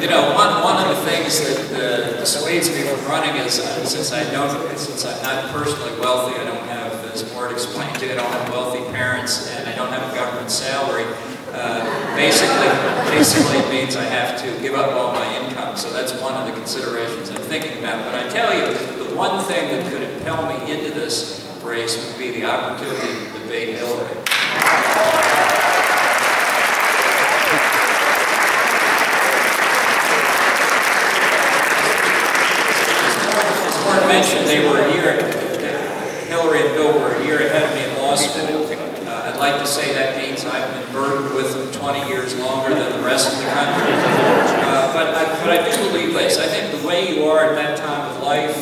You know, one of the things that dissuades me from running is since I'm not personally wealthy, I don't have, as Mort explained to you, I don't have wealthy parents, and I don't have a government salary. Basically it means I have to give up all my income. So that's one of the considerations I'm thinking about. But I tell you, the one thing that could impel me into this race would be the opportunity to debate Hillary. As Mort mentioned, Hillary and Bill were a year ahead of me in law school. I'd like to say that means I've been burdened with them 20 years longer than the rest of the country. But I do believe this. I think the way you are at that time of life,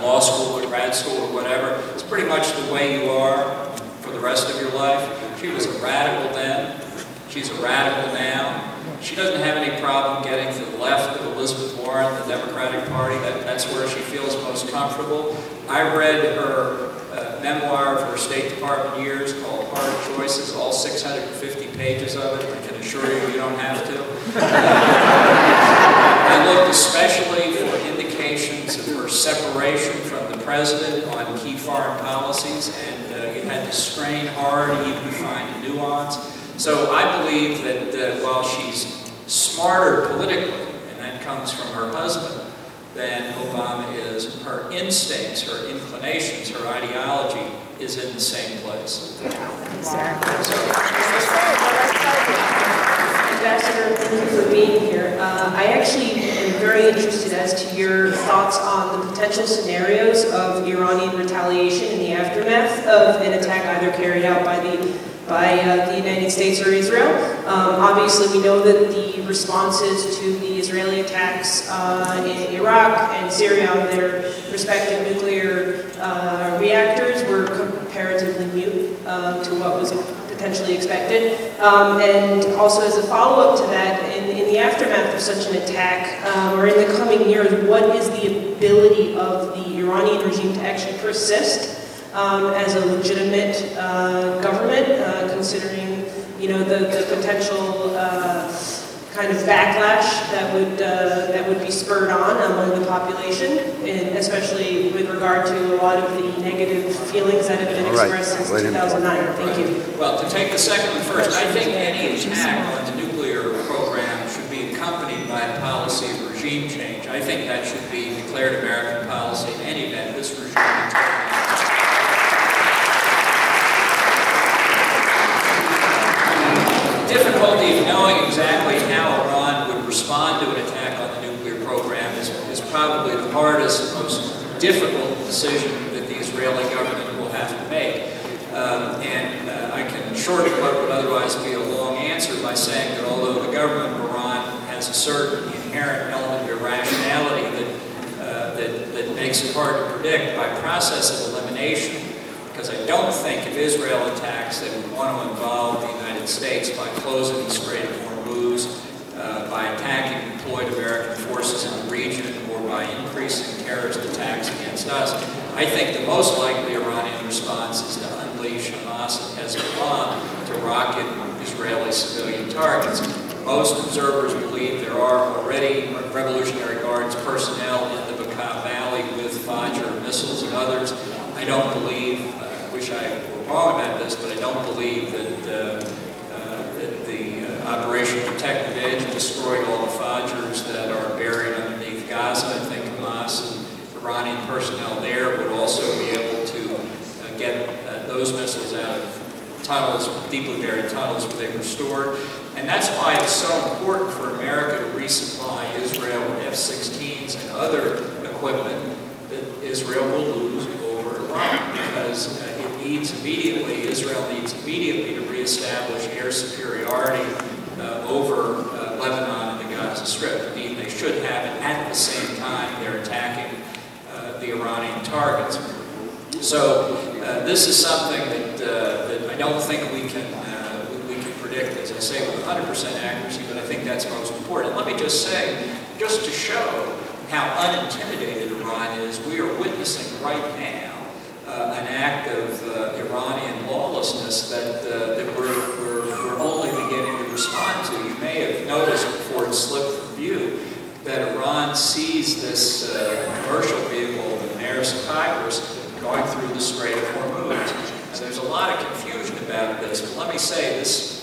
law school or grad school or whatever, it's pretty much the way you are for the rest of your life. She was a radical then. She's a radical now. She doesn't have any problem getting to the left of Elizabeth Warren, the Democratic Party. That's where she feels most comfortable. I read her memoir of her State Department years called Hard Choices, all 650 pages of it. I can assure you, you don't have to. I looked especially for indications of her separation from the president on key foreign policies, and you had to strain hard even to find a nuance. So I believe that while she's smarter politically, and that comes from her husband, than Obama is, her instincts, her inclinations, her ideology is in the same place. Ambassador, thank you for being here. I actually am very interested as to your thoughts on the potential scenarios of Iranian retaliation in the aftermath of an attack either carried out by the United States or Israel. Obviously, we know that the responses to the Israeli attacks in Iraq and Syria on their respective nuclear reactors were comparatively mute to what was potentially expected. And also as a follow-up to that, in the aftermath of such an attack, or in the coming years, what is the ability of the Iranian regime to actually persist as a legitimate government, considering, you know, the potential kind of backlash that would be spurred on among the population, and especially with regard to a lot of the negative feelings that have been expressed since 2009. Thank you. Well, to take the second one first, I think any attack on the nuclear program should be accompanied by a policy of regime change. I think that should be declared American policy in any event. This regime difficulty of knowing exactly how Iran would respond to an attack on the nuclear program is probably the hardest, most difficult decision that the Israeli government will have to make. I can shorten what would otherwise be a long answer by saying that although the government of Iran has a certain inherent element of irrationality that makes it hard to predict, by process of elimination, because I don't think if Israel attacks they would want to involve the United States by closing the Strait of Hormuz, by attacking deployed American forces in the region, or by increasing terrorist attacks against us. I think the most likely Iranian response is to unleash Hamas and Hezbollah to rocket Israeli civilian targets. Most observers believe there are already Revolutionary Guards personnel in the Bekaa Valley with Fajr missiles and others. I don't believe, I wish I were wrong about this, but I don't believe that the Operation Protective Edge destroyed all the Fajrs that are buried underneath Gaza. I think Hamas and Iranian personnel there would also be able to get those missiles out of tunnels, deeply buried tunnels where they were stored. And that's why it's so important for America to resupply Israel with F-16s and other equipment that Israel will lose over Iran, because it Israel needs immediately to reestablish air superiority over Lebanon and the Gaza Strip. Indeed, they should have it at the same time they're attacking the Iranian targets. So this is something that I don't think we can predict, as I say, with 100% accuracy, but I think that's most important. Let me just say, just to show how unintimidated Iran is, we are witnessing right now an act of Iranian lawlessness that we're only beginning to respond to. You may have noticed before it slipped from view that Iran sees this commercial vehicle, the Maris Tigris, going through the Strait of Hormuz. And there's a lot of confusion about this, but let me say this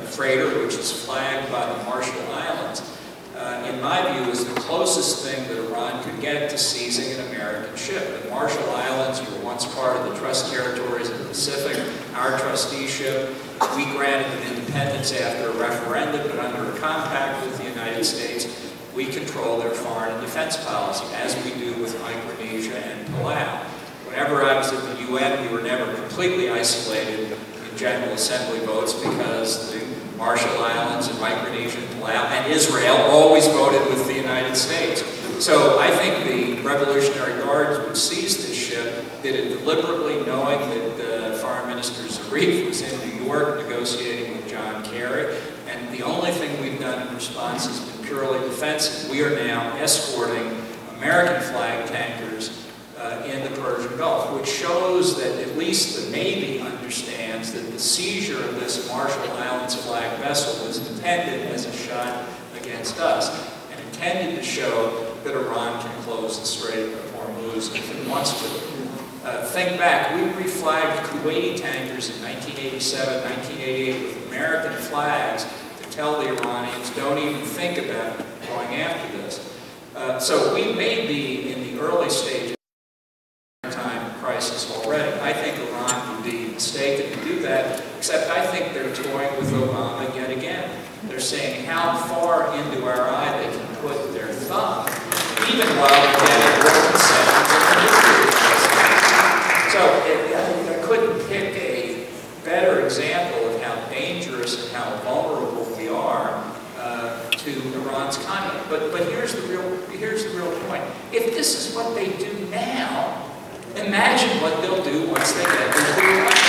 freighter, which is flagged by the Marshall Islands, in my view, is the closest thing that Iran could get to seizing an American ship. The Marshall Islands were once part of the trust territories of the Pacific, our trusteeship. We granted them independence after a referendum, but under a compact with the United States, we control their foreign and defense policy, as we do with Micronesia and Palau. Whenever I was at the UN, we were never completely isolated in General Assembly votes because the Marshall Islands and Micronesia and Palau and Israel always voted with the United States. So I think the Revolutionary Guards would seize this ship, did it deliberately, knowing that Foreign Minister Zarif was in New York negotiating with John Kerry, and the only thing we've done in response has been purely defensive. We are now escorting American flag tankers in the Persian Gulf, which shows that at least the Navy understands that the seizure of this Marshall Islands flag vessel was intended as a shot against us and intended to show that Iran can close the Strait of Hormuz if it wants to. Think back, we reflagged Kuwaiti tankers in 1987, 1988 with American flags to tell the Iranians, don't even think about going after this. So we may be in the early stages crisis already. I think Iran would be mistaken to do that, except I think they're toying with Obama yet again. They're saying how far into our eye they can put their thumb, even while they're getting working sanctions and nuclear tests. So I couldn't pick a better example of how dangerous and how vulnerable we are to Iran's conduct. But here's the real point. If this is what they do now, imagine what they'll do once they get nuclear weapons.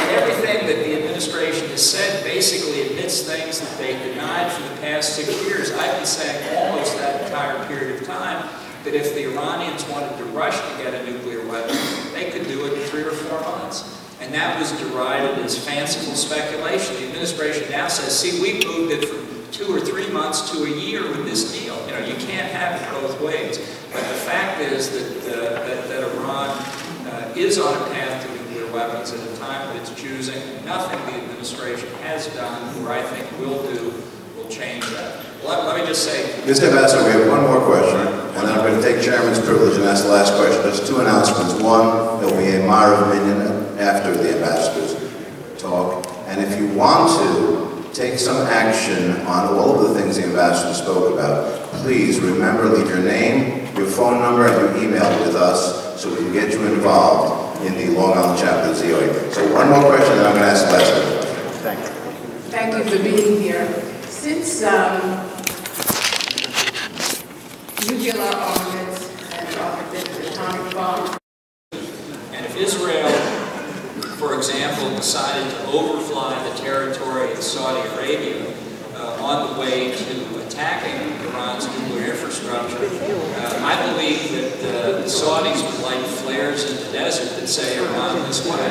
And everything that the administration has said basically admits things that they denied for the past 6 years. I've been saying almost that entire period of time that if the Iranians wanted to rush to get a nuclear weapon, they could do it in 3 or 4 months. And that was derided as fanciful speculation. The administration now says, see, we moved it from 2 or 3 months to a year with this deal. You know, you can't have it both ways. But the fact is that Iran is on a path to nuclear weapons at a time that it's choosing. Nothing the administration has done, or I think will do, will change that. Let me just say... Mr. Ambassador, we have one more question, and then I'm going to take Chairman's privilege and ask the last question. There's 2 announcements. One, there will be a Mara Minion after the Ambassador's talk. And if you want to take some action on all of the things the Ambassador spoke about, please remember, leave your name, your phone number, and your email with us so we can get you involved in the Long Island chapter of ZOA. So one more question, then I'm going to ask the last question. Thank you. Thank you for being here. Since nuclear armaments and the atomic bomb. And if Israel, for example, decided to overfly the territory of Saudi Arabia on the way to attacking Iran's nuclear infrastructure, I believe that the Saudis would light flares in the desert that say Iran this way.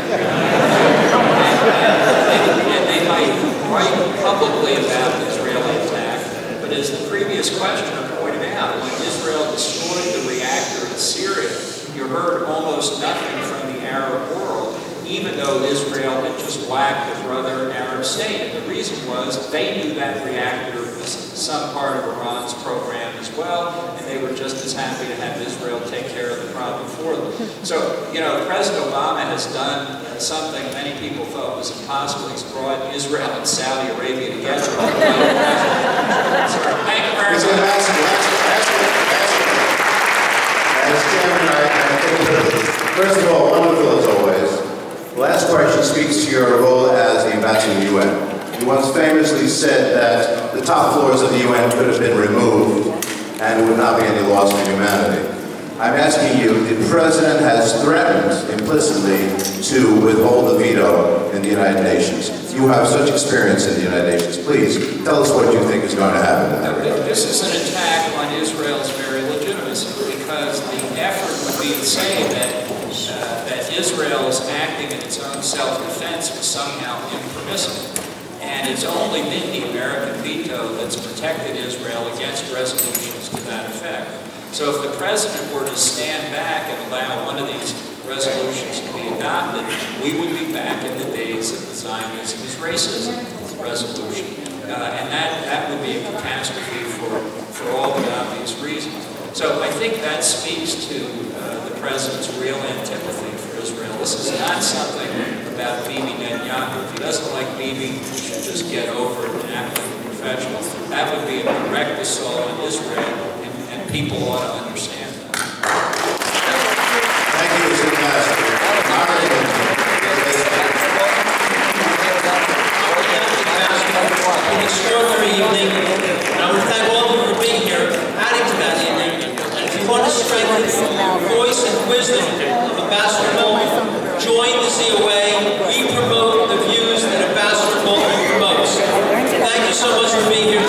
And they might write publicly about the Israeli attack, but as the previous questioner pointed out, when Israel destroyed the reactor in Syria, you heard almost nothing from the Arab world, even though Israel had just whacked a brother Arab state. And the reason was they knew that reactor was some part of Iran's program as well, and they were just as happy to have Israel take care of the problem for them. So, you know, President Obama has done something many people thought was impossible. He's brought Israel and Saudi Arabia together. Thank you very much. As Chairman, I speaks to your role as the ambassador to the UN. You once famously said that the top floors of the UN could have been removed and there would not be any loss to humanity. I'm asking you, the President has threatened implicitly to withhold the veto in the United Nations. You have such experience in the United Nations. Please, tell us what you think is going to happen in that regard. This is an attack on Israel's very legitimacy, because the effort would be to say that Israel is acting in its own self-defense was somehow impermissible. And it's only been the American veto that's protected Israel against resolutions to that effect. So if the President were to stand back and allow one of these resolutions to be adopted, we would be back in the days of the Zionism is racism resolution. And that would be a catastrophe for all the obvious reasons. So I think that speaks to the President's real antipathy for Israel. This is not something about Bibi Netanyahu. If he doesn't like Bibi, he should just get over it and act like a professional. That would be a direct assault on Israel, and people ought to understand that. Thank you, Mr. Ambassador. An extraordinary evening, and I want to thank all of you for being here, adding to that evening. And if you want to strengthen the voice and wisdom of Ambassador Bolton, join the ZOA. We promote the views that Ambassador Bolton promotes. Thank you so much for being here.